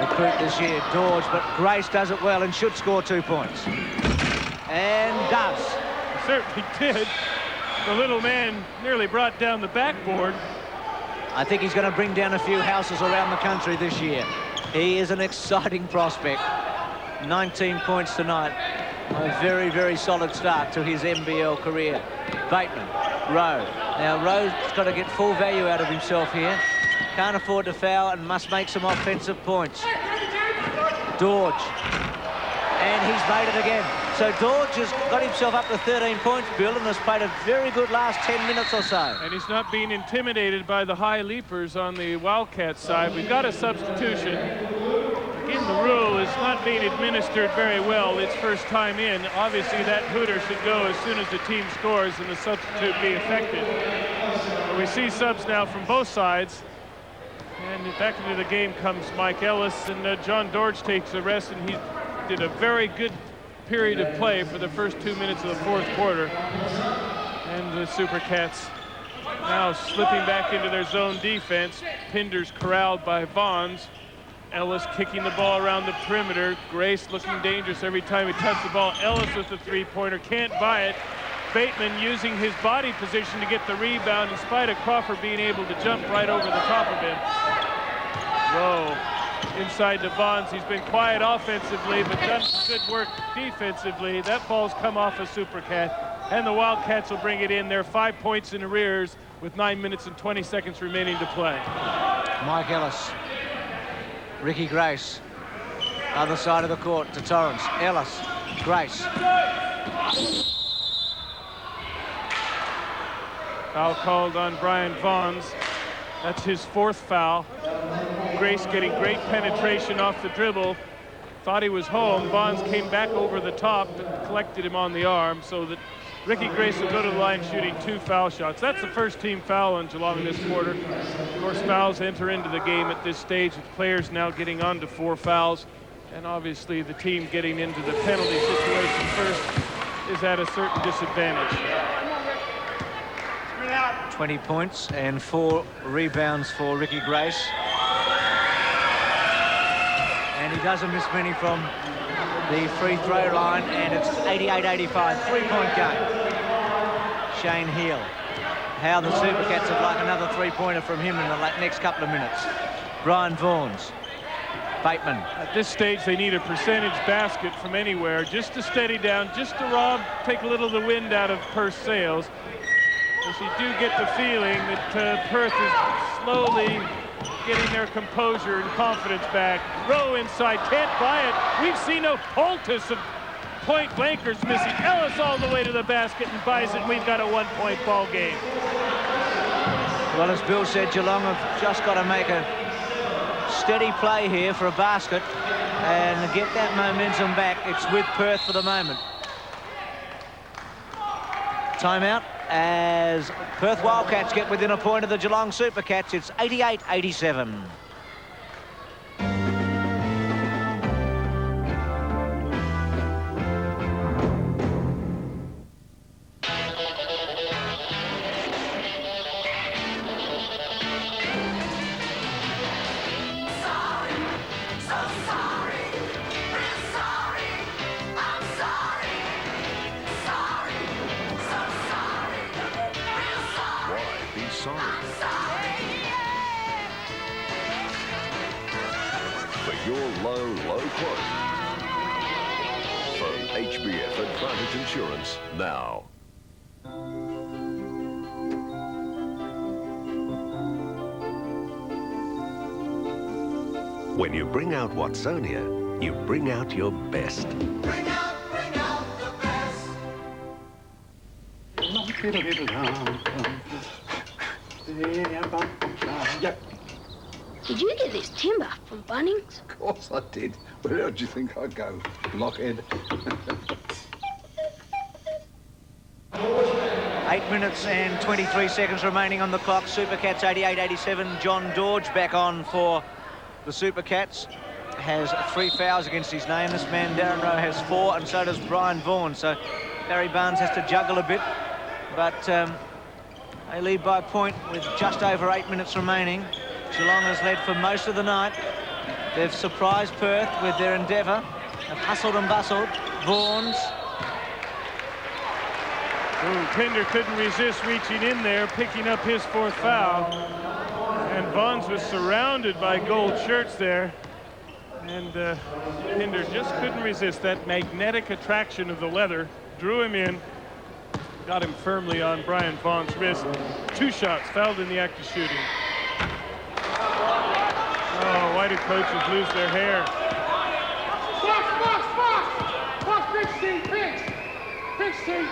recruit this year, George, but Grace does it well and should score 2 points. And does.
He certainly did. The little man nearly brought down the backboard.
I think he's going to bring down a few houses around the country this year. He is an exciting prospect. 19 points tonight. A very, very solid start to his NBL career. Bateman, Rowe. Now Rowe's got to get full value out of himself here. Can't afford to foul and must make some offensive points. Dorge. And he's made it again. So Dorge has got himself up to 13 points, Bill, and has played a very good last 10 minutes or so.
And he's not being intimidated by the high leapers on the Wildcat side. We've got a substitution. Again, the rule is not being administered very well. It's first time in. Obviously, that hooter should go as soon as the team scores and the substitute be effective. But we see subs now from both sides. And back into the game comes Mike Ellis, and John Dorge takes a rest, and he did a very good period of play for the first 2 minutes of the fourth quarter. And the Supercats now slipping back into their zone defense. Pinder's corralled by Vaughn's. Ellis kicking the ball around the perimeter. Grace looking dangerous every time he touches the ball. Ellis with the three-pointer, can't buy it. Bateman using his body position to get the rebound in spite of Crawford being able to jump right over the top of him. Rowe inside to Vaughn. He's been quiet offensively, but done some good work defensively. That ball's come off a Supercat, and the Wildcats will bring it in. They're 5 points in arrears with 9 minutes and 20 seconds remaining to play.
Mike Ellis. Ricky Grace. Other side of the court to Torrance. Ellis. Grace.
Foul called on Brian Vaughn. That's his fourth foul. Grace getting great penetration off the dribble. thought he was home. Vaughn came back over the top and collected him on the arm, so that Ricky Grace will go to the line shooting 2 foul shots. That's the first team foul on Geelong in this quarter. Of course, fouls enter into the game at this stage, with players now getting on to 4 fouls. And obviously the team getting into the penalty situation first is at a certain disadvantage.
20 points and 4 rebounds for Ricky Grace. And he doesn't miss many from the free throw line, and it's 88-85, 3-point game. Shane Heal. How the Supercats would like another 3-pointer from him in the next couple of minutes. Brian Vaughns. Bateman.
At this stage, they need a percentage basket from anywhere, just to steady down, just to take a little of the wind out of Perth's sails. As you do get the feeling that Perth is slowly getting their composure and confidence back. Rowe inside, can't buy it. We've seen a poultice of point blankers missing. Ellis all the way to the basket and buys it. We've got a 1-point ball game.
Well, as Bill said, Geelong have just got to make a steady play here for a basket and get that momentum back. It's with Perth for the moment. Timeout as Perth Wildcats get within a point of the Geelong Supercats. It's 88-87.
Insurance now.
When you bring out Watsonia, you bring out your best.
Bring out the best.
Did you get this timber from Bunnings?
Of course I did. Where else do you think I'd go, blockhead?
8 minutes and 23 seconds remaining on the clock. Supercats 88-87. John Dodge back on for the Supercats. Has 3 fouls against his name. This man, Darren Rowe, has 4, and so does Brian Vaughn. So Barry Barnes has to juggle a bit. But they lead by a point with just over 8 minutes remaining. Geelong has led for most of the night. They've surprised Perth with their endeavour. They've hustled and bustled. Vaughns.
Pinder couldn't resist reaching in there, picking up his 4th foul. And Vaughns was surrounded by gold shirts there. And Pinder just couldn't resist that magnetic attraction of the leather. Drew him in, got him firmly on Brian Vaughn's wrist. 2 shots, fouled in the act of shooting. Oh, why do coaches lose their hair?
Fox, pinch team, pinch team.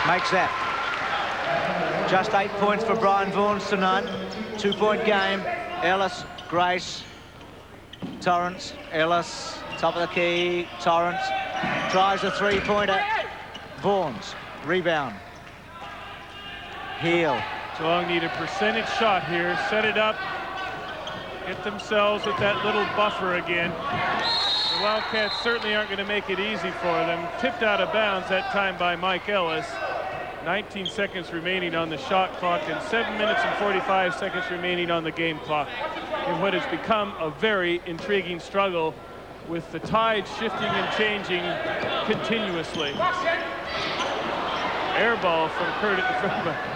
Makes that. Just 8 points for Brian Vaughn tonight. 2-point game. Ellis, Grace, Torrance, Ellis, top of the key, Torrance. Tries a 3-pointer. Vaughn's rebound. Heel.
Geelong need a percentage shot here. Set it up. Get themselves with that little buffer again. The Wildcats certainly aren't going to make it easy for them. Tipped out of bounds that time by Mike Ellis. 19 seconds remaining on the shot clock and 7 minutes and 45 seconds remaining on the game clock in what has become a very intriguing struggle with the tide shifting and changing continuously. Air ball from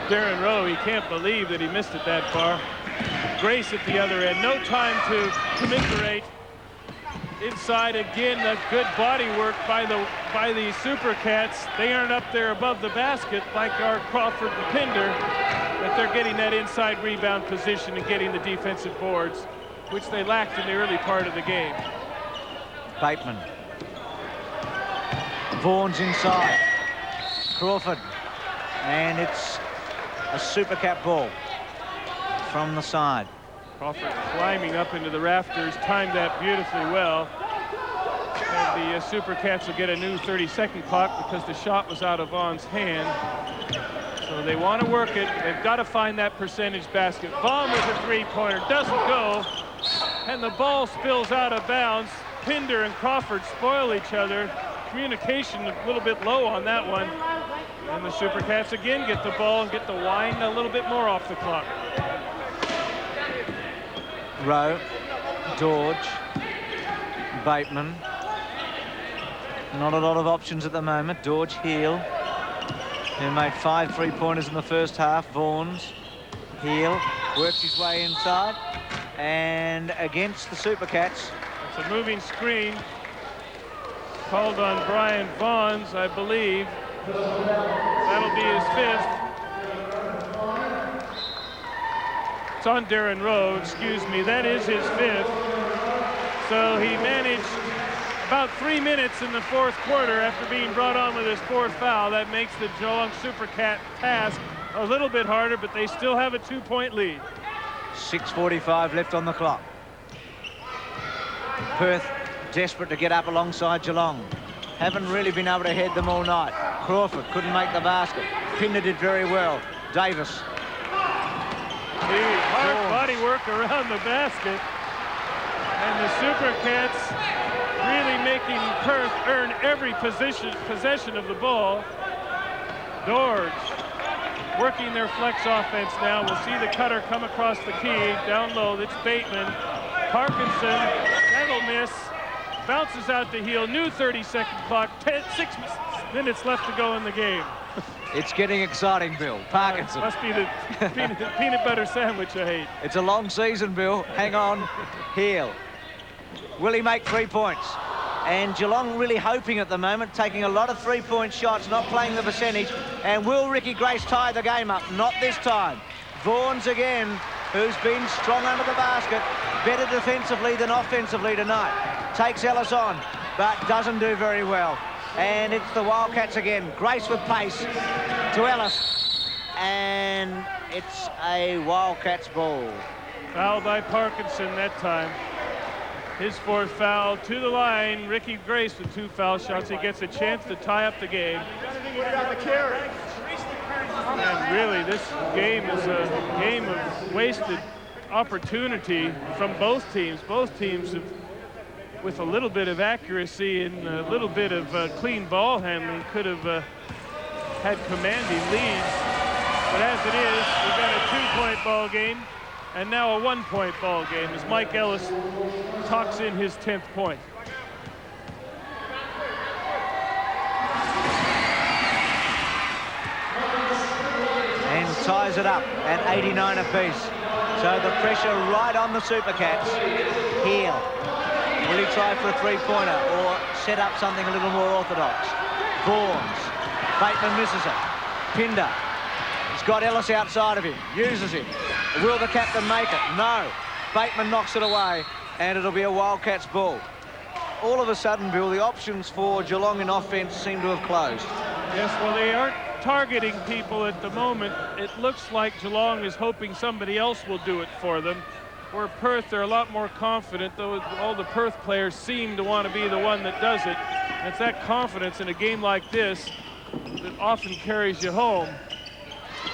Darren Rowe. He can't believe that he missed it that far. Grace at the other end. No time to commiserate. Inside again, the good body work by the Supercats. They aren't up there above the basket like our Crawford and Pinder, but they're getting that inside rebound position and getting the defensive boards, which they lacked in the early part of the game.
Bateman. Vaughn's inside. Crawford. And it's a Supercat ball from the side.
Crawford climbing up into the rafters, timed that beautifully well. And the Supercats will get a new 30-second clock because the shot was out of Vaughn's hand. So they want to work it. They've got to find that percentage basket. Vaughn with a three-pointer, doesn't go, and the ball spills out of bounds. Pinder and Crawford spoil each other. Communication a little bit low on that one. And the Supercats again get the ball and get the wind a little bit more off the clock.
Rowe, George, Bateman. Not a lot of options at the moment. George Heel, who made 5 three-pointers in the first half. Vaughn's. Heel works his way inside. And against the Supercats.
It's a moving screen called on Brian Vaughn's, I believe. That'll be his 5th. It's on Darren Rowe, excuse me. That is his 5th. So he managed about 3 minutes in the 4th quarter after being brought on with his 4th foul. That makes the Geelong Supercat task a little bit harder, but they still have a 2-point lead.
6:45 left on the clock. Perth desperate to get up alongside Geelong. Haven't really been able to head them all night. Crawford couldn't make the basket. Pinder did very well. Davis.
Hard body work around the basket. And the Supercats really making Perth earn every possession of the ball. Dorge working their flex offense now. We'll see the cutter come across the key. Down low, it's Bateman. Parkinson, that'll miss. Bounces out to Heel. New 30-second clock. 6 minutes left to go in the game.
It's getting exciting, Bill. Parkinson.
Must be the peanut butter sandwich I hate.
It's a long season, Bill. Hang on. Heel. Will he make 3 points? And Geelong really hoping at the moment, taking a lot of three-point shots, not playing the percentage. And will Ricky Grace tie the game up? Not this time. Vaughn's again, who's been strong under the basket, better defensively than offensively tonight. Takes Ellis on, but doesn't do very well. And it's the Wildcats again. Grace with pace to Ellis. And it's a Wildcats ball.
Foul by Parkinson that time. His 4th foul to the line. Ricky Grace with 2 foul shots. He gets a chance to tie up the game. And really, this game is a game of wasted opportunity from both teams. Both teams have, with a little bit of accuracy and a little bit of clean ball handling, could have had commanding leads. But as it is, we've got a 2-point ball game and now a 1-point ball game as Mike Ellis talks in his 10th point.
And ties it up at 89 apiece. So the pressure right on the Supercats. Heel. Will he try for a three-pointer or set up something a little more orthodox? Vaughns. Bateman misses it. Pinder. He's got Ellis outside of him. Uses him. Will the captain make it? No. Bateman knocks it away, and it'll be a Wildcats ball. All of a sudden, Bill, the options for Geelong in offence seem to have closed.
Yes, well, they aren't targeting people at the moment. It looks like Geelong is hoping somebody else will do it for them. Where Perth, they're a lot more confident, though all the Perth players seem to want to be the one that does it. And it's that confidence in a game like this that often carries you home.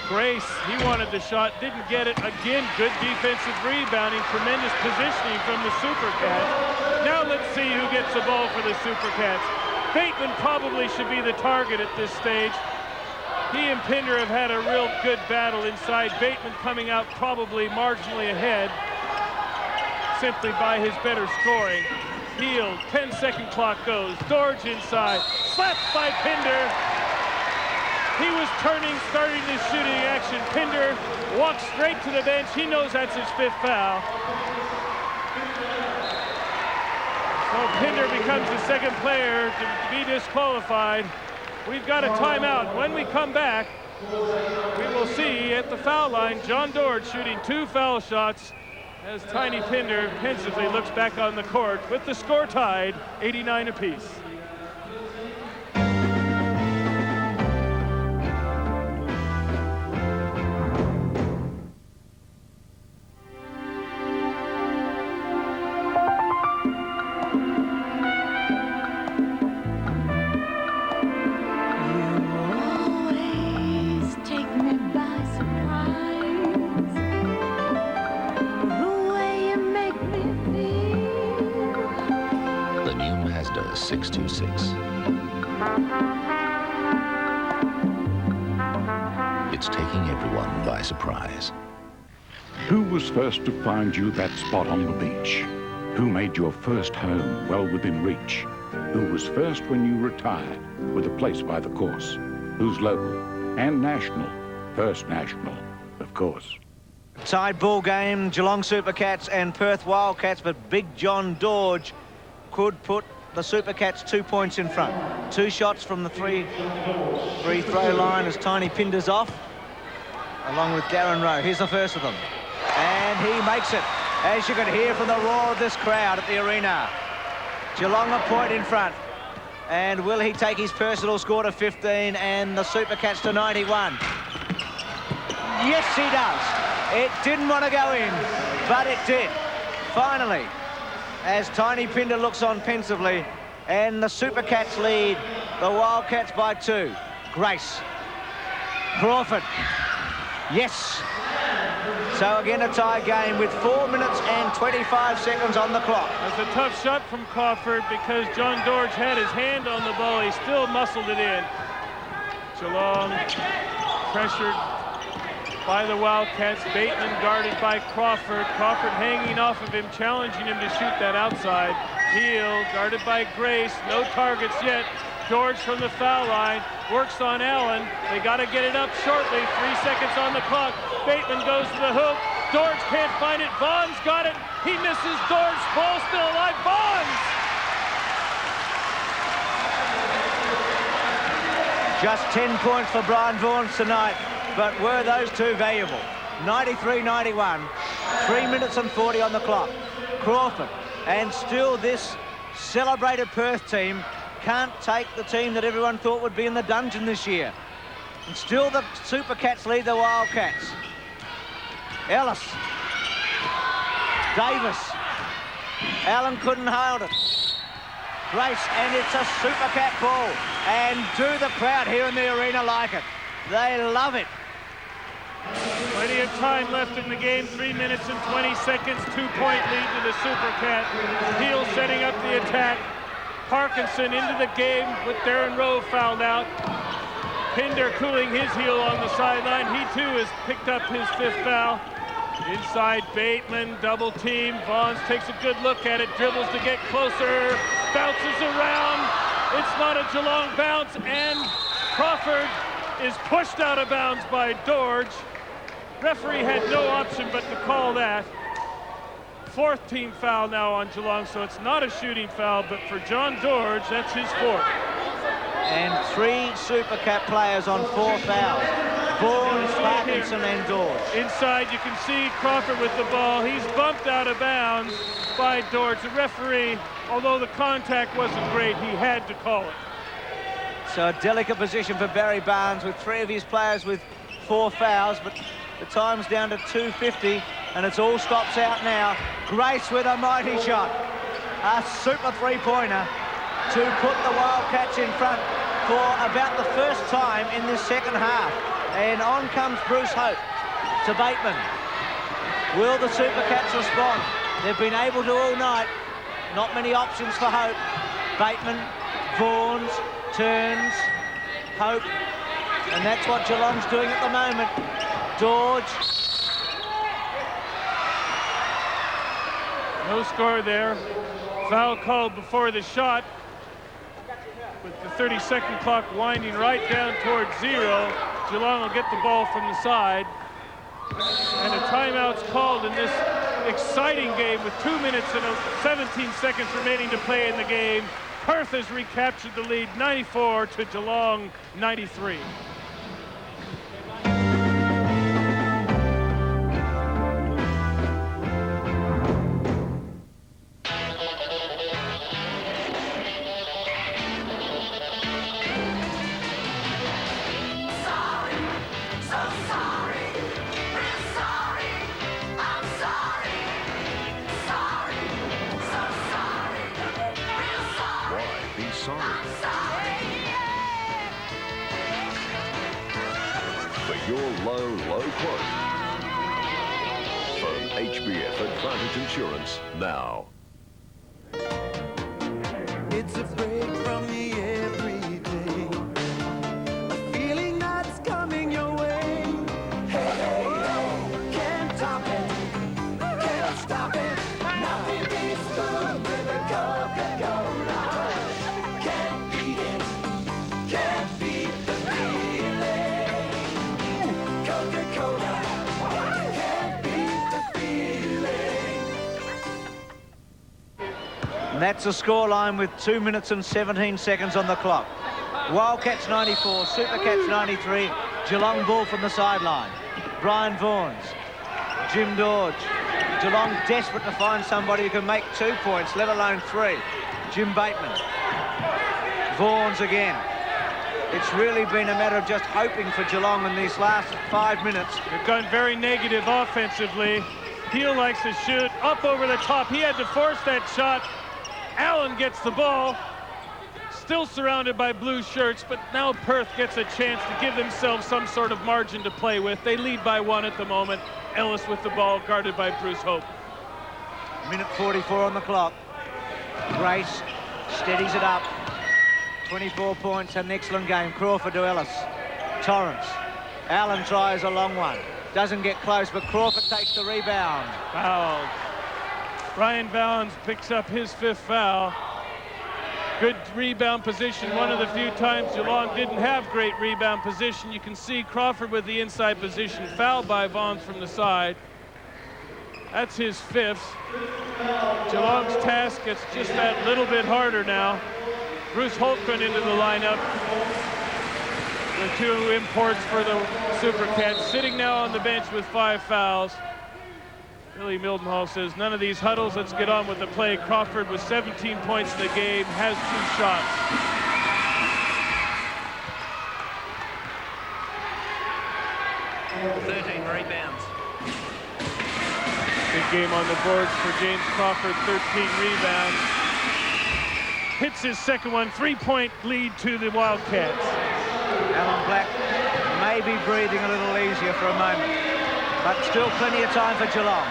Grace, he wanted the shot, didn't get it. Again, good defensive rebounding, tremendous positioning from the Supercats. Now let's see who gets the ball for the Supercats. Bateman probably should be the target at this stage. He and Pinder have had a real good battle inside. Bateman coming out probably marginally ahead, simply by his better scoring. Heel, 10-second clock goes. Dorge inside, slapped by Pinder. He was turning, starting his shooting action. Pinder walks straight to the bench. He knows that's his 5th foul. So Pinder becomes the 2nd player to be disqualified. We've got a timeout. When we come back, we will see at the foul line, John Dorge shooting 2 foul shots as Tiny Pinder pensively looks back on the court with the score tied, 89 apiece.
basics. It's taking everyone by surprise.
Who was first to find you that spot on the beach? Who made your first home well within reach? Who was first when you retired with a place by the course? Who's local and national? First national, of course.
Tied ball game, Geelong Supercats and Perth Wildcats, but Big John Dorge could put the Supercats 2 points in front. 2 shots from the free throw line as Tiny Pinder's off, along with Darren Rowe. Here's the first of them. And he makes it, as you can hear from the roar of this crowd at the arena. Geelong a point in front. And will he take his personal score to 15 and the Supercats to 91? Yes, he does. It didn't want to go in, but it did. Finally, as Tiny Pinder looks on pensively, and the Supercats lead the Wildcats by 2. Grace. Crawford. Yes. So again, a tie game with 4 minutes and 25 seconds on the clock.
That's a tough shot from Crawford because John Dorge had his hand on the ball. He still muscled it in. Geelong pressured by the Wildcats. Bateman guarded by Crawford. Crawford hanging off of him, challenging him to shoot that outside. Heel guarded by Grace. No targets yet. Dorge from the foul line works on Allen. They got to get it up shortly. 3 seconds on the clock. Bateman goes to the hoop. Dorge can't find it. Vaughn's got it. He misses. Dorge. Ball still alive. Vaughn's!
Just 10 points for Brian Vaughn tonight, but were those 2 valuable? 93-91, 3 minutes and 40 on the clock. Crawford, and still this celebrated Perth team can't take the team that everyone thought would be in the dungeon this year. And still the Supercats lead the Wildcats. Ellis. Davis. Allen couldn't hold it. Grace, and it's a Supercat ball. And do the crowd here in the arena like it? They love it.
Plenty of time left in the game. 3 minutes and 20 seconds. 2-point lead to the Supercat. Heel setting up the attack. Parkinson into the game with Darren Rowe fouled out. Pinder cooling his heel on the sideline. He too has picked up his 5th foul. Inside Bateman, double team. Vaughn takes a good look at it, dribbles to get closer, bounces around. It's not a Geelong bounce, and Crawford is pushed out of bounds by Dorge. Referee had no option but to call that. 4th team foul now on Geelong, so it's not a shooting foul, but for John Dorge, that's his 4th.
And 3 Supercat players on 4 fouls. Vaughn, Parkinson and Dorge.
Inside, you can see Crawford with the ball. He's bumped out of bounds by Dorge. The referee, although the contact wasn't great, he had to call it.
So a delicate position for Barry Barnes with 3 of his players with 4 fouls, but the time's down to 2:50, and it's all stops out now. Grace with a mighty shot. A super 3-pointer to put the Wildcats in front for about the first time in this second half. And on comes Bruce Hope to Bateman. Will the Supercats respond? They've been able to all night. Not many options for Hope. Bateman, Vaughns, turns, Hope. And that's what Geelong's doing at the moment. Dorge.
No score there. Foul called before the shot. With the 30-second clock winding right down towards 0. Geelong will get the ball from the side. And a timeout's called in this exciting game with 2 minutes and 17 seconds remaining to play in the game. Perth has recaptured the lead, 94 to Geelong 93.
Your low quote from HBF Advantage Insurance now.
It's a break from
That's the scoreline with 2 minutes and 17 seconds on the clock. Wildcats 94, Supercats 93. Geelong ball from the sideline. Brian Vaughns, Jim Dodge. Geelong desperate to find somebody who can make 2 points, let alone 3. Jim Bateman. Vaughns again. It's really been a matter of just hoping for Geelong in these last 5 minutes.
They've gone very negative offensively. Heel likes to shoot up over the top. He had to force that shot. Allen gets the ball. Still surrounded by blue shirts, but now Perth gets a chance to give themselves some sort of margin to play with. They lead by 1 at the moment. Ellis with the ball, guarded by Bruce Hope.
Minute 44 on the clock. Grace steadies it up. 24 points, an excellent game. Crawford to Ellis. Torrance. Allen tries a long one. Doesn't get close, but Crawford takes the rebound.
Fouled. Brian Vaughn picks up his 5th foul. Good rebound position. One of the few times Geelong didn't have great rebound position. You can see Crawford with the inside position, fouled by Vaughn from the side. That's his 5th. Geelong's task gets just that little bit harder now. Bruce Holtgren into the lineup. The 2 imports for the Supercats, sitting now on the bench with 5 fouls. Billy Mildenhall says, none of these huddles, let's get on with the play. Crawford with 17 points in the game, has 2 shots.
Rebounds.
Big game on the boards for James Crawford, 13 rebounds. Hits his second one, 3-point lead to the Wildcats.
Alan Black may be breathing a little easier for a moment, but still plenty of time for Geelong.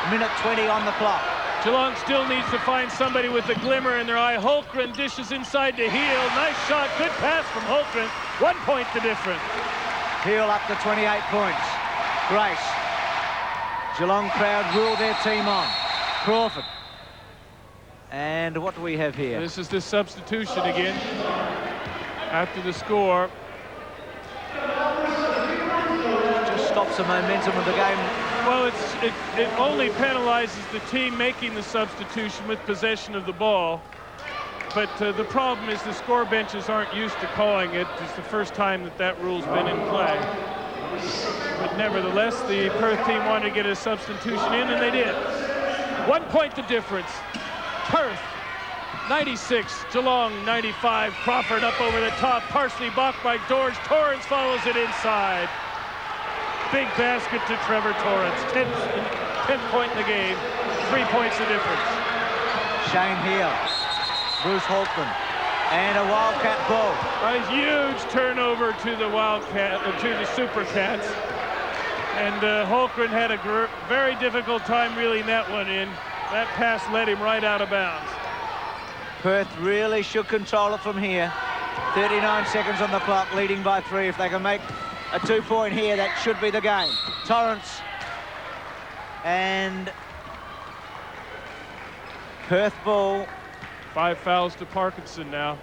Minute 20 on the clock.
Geelong still needs to find somebody with a glimmer in their eye. Holtgren dishes inside to Heel. Nice shot, good pass from Holtgren. 1 point the difference.
Heel up to 28 points. Grace. Geelong crowd rule their team on. Crawford. And what do we have here?
This is the substitution again. After the score.
Just stops the momentum of the game.
Well, it only penalizes the team making the substitution with possession of the ball. But the problem is the score benches aren't used to calling it. It's the first time that that rule's been in play. But nevertheless, the Perth team wanted to get a substitution in, and they did. 1 point the difference. Perth 96, Geelong 95. Crawford up over the top, partially blocked by George. Torrance follows it inside. Big basket to Trevor Torrance. 10th point in the game. 3 points the difference.
Shane Heel. Bruce Holtgren. And a Wildcat ball.
A huge turnover to the Supercats. And Holtgren had a very difficult time reeling that one in. That pass led him right out of bounds.
Perth really should control it from here. 39 seconds on the clock, leading by 3. If they can make a 2-point here, that should be the game. Torrance. And Perth ball.
5 fouls to Parkinson now.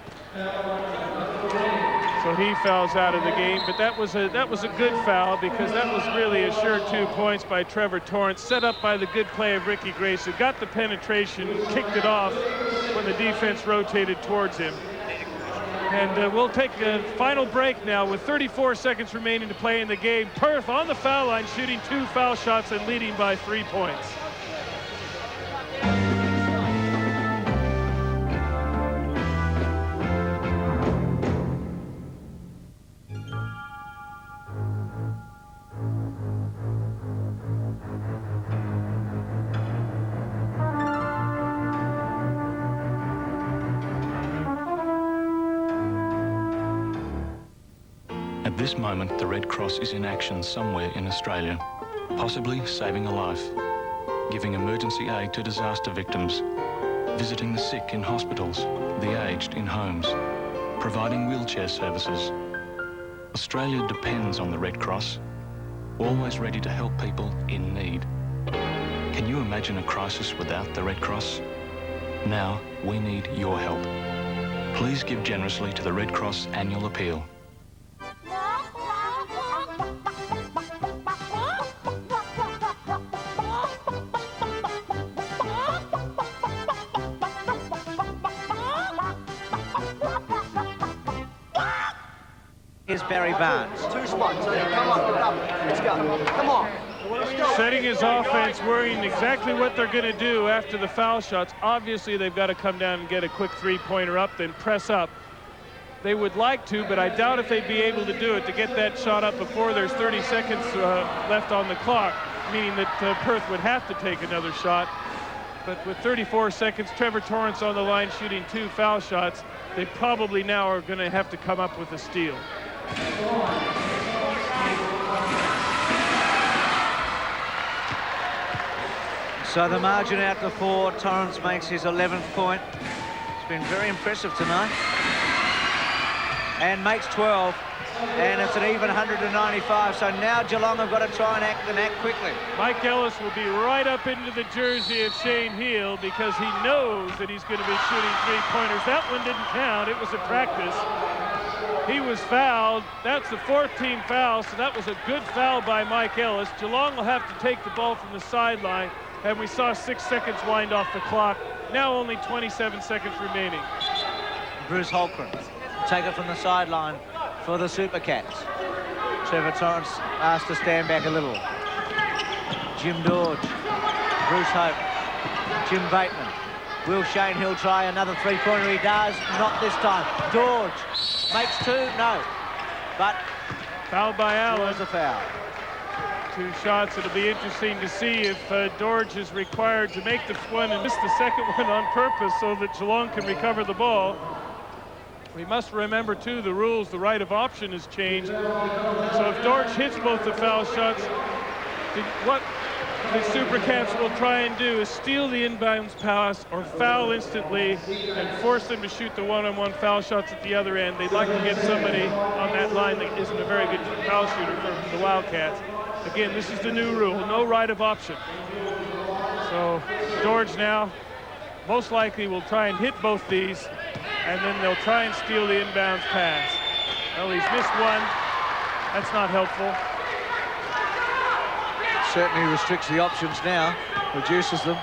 So he fouls out of the game, but that was a good foul because that was really a sure 2 points by Trevor Torrance, set up by the good play of Ricky Grace, who got the penetration and kicked it off when the defense rotated towards him. And we'll take a final break now with 34 seconds remaining to play in the game. Perth on the foul line, shooting 2 foul shots and leading by 3 points.
At this moment, the Red Cross is in action somewhere in Australia, possibly saving a life, giving emergency aid to disaster victims, visiting the sick in hospitals, the aged in homes, providing wheelchair services. Australia depends on the Red Cross, always ready to help people in need. Can you imagine a crisis without the Red Cross? Now, we need your help. Please give generously to the Red Cross Annual Appeal.
Here's Barry Barnes.
2 spots. So come up and up. Let's go. Come on.
Setting his offense, worrying exactly what they're going to do after the foul shots. Obviously, they've got to come down and get a quick three-pointer up, then press up. They would like to, but I doubt if they'd be able to do it, to get that shot up before there's 30 seconds left on the clock, meaning that Perth would have to take another shot. But with 34 seconds, Trevor Torrance on the line shooting 2 foul shots, they probably now are going to have to come up with a steal.
So the margin out to 4. Torrance makes his 11th point. It's been very impressive tonight. And makes 12. And it's an even 195. So now Geelong have got to try and act quickly.
Mike Ellis will be right up into the jersey of Shane Heal because he knows that he's going to be shooting 3-pointers. That one didn't count. It was a practice. He was fouled. That's the 4th team foul, so that was a good foul by Mike Ellis. Geelong will have to take the ball from the sideline, and we saw 6 seconds wind off the clock. Now only 27 seconds remaining.
Bruce Holcomb take it from the sideline for the Supercats. Trevor Torrance asked to stand back a little. Jim Dodge, Bruce Hope, Jim Bateman. Will Shane Hill try another 3-pointer? He does, not this time. Dodge makes 2, no. But
fouled by Allen.
Was a foul.
2 shots. It'll be interesting to see if Dorge is required to make the one and miss the second one on purpose so that Geelong can recover the ball. We must remember, too, the rules, the right of option has changed. So if Dorch hits both the foul shots, what the Supercats will try and do is steal the inbounds pass or foul instantly and force them to shoot the one-on-one foul shots at the other end. They'd like to get somebody on that line that isn't a very good foul shooter for the Wildcats. Again, this is the new rule, no right of option. So George now most likely will try and hit both these, and then they'll try and steal the inbounds pass. Well, he's missed one. That's not helpful.
Certainly restricts the options now, reduces them.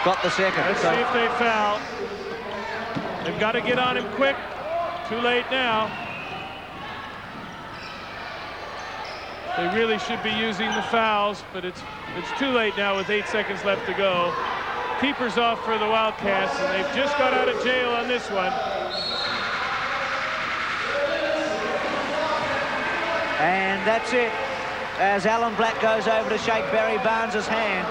Got the second.
Let's see if they foul. They've got to get on him quick. Too late now. They really should be using the fouls, but it's too late now with 8 seconds left to go. Keeper's off for the Wildcats, and they've just got out of jail on this one.
And that's it, as Alan Black goes over to shake Barry Barnes' hand.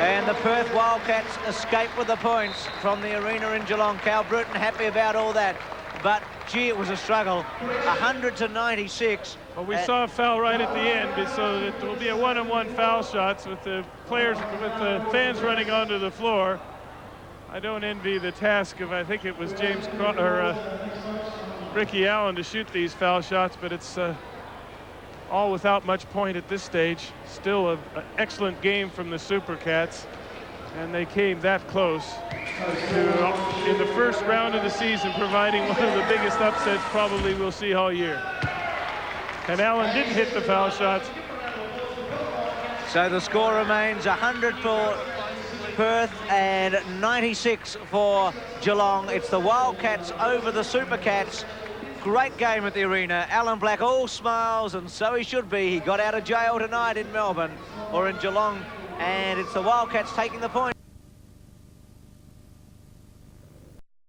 And the Perth Wildcats escape with the points from the arena in Geelong. Cal Bruton happy about all that. But, gee, it was a struggle. 100-96.
Well, we saw a foul right at the end, so that there will be a one-on-one foul shots with the players, with the fans running onto the floor. I don't envy the task of, I think it was Ricky Allen to shoot these foul shots, but it's all without much point at this stage. Still an excellent game from the Supercats, and they came that close to, in the first round of the season, providing one of the biggest upsets probably we'll see all year. And Allen didn't hit the foul shots.
So the score remains 100 for Perth and 96 for Geelong. It's the Wildcats over the Supercats. Great game at the arena. Alan Black all smiles, and so he should be. He got out of jail tonight in Melbourne, or in Geelong, and it's the Wildcats taking the point.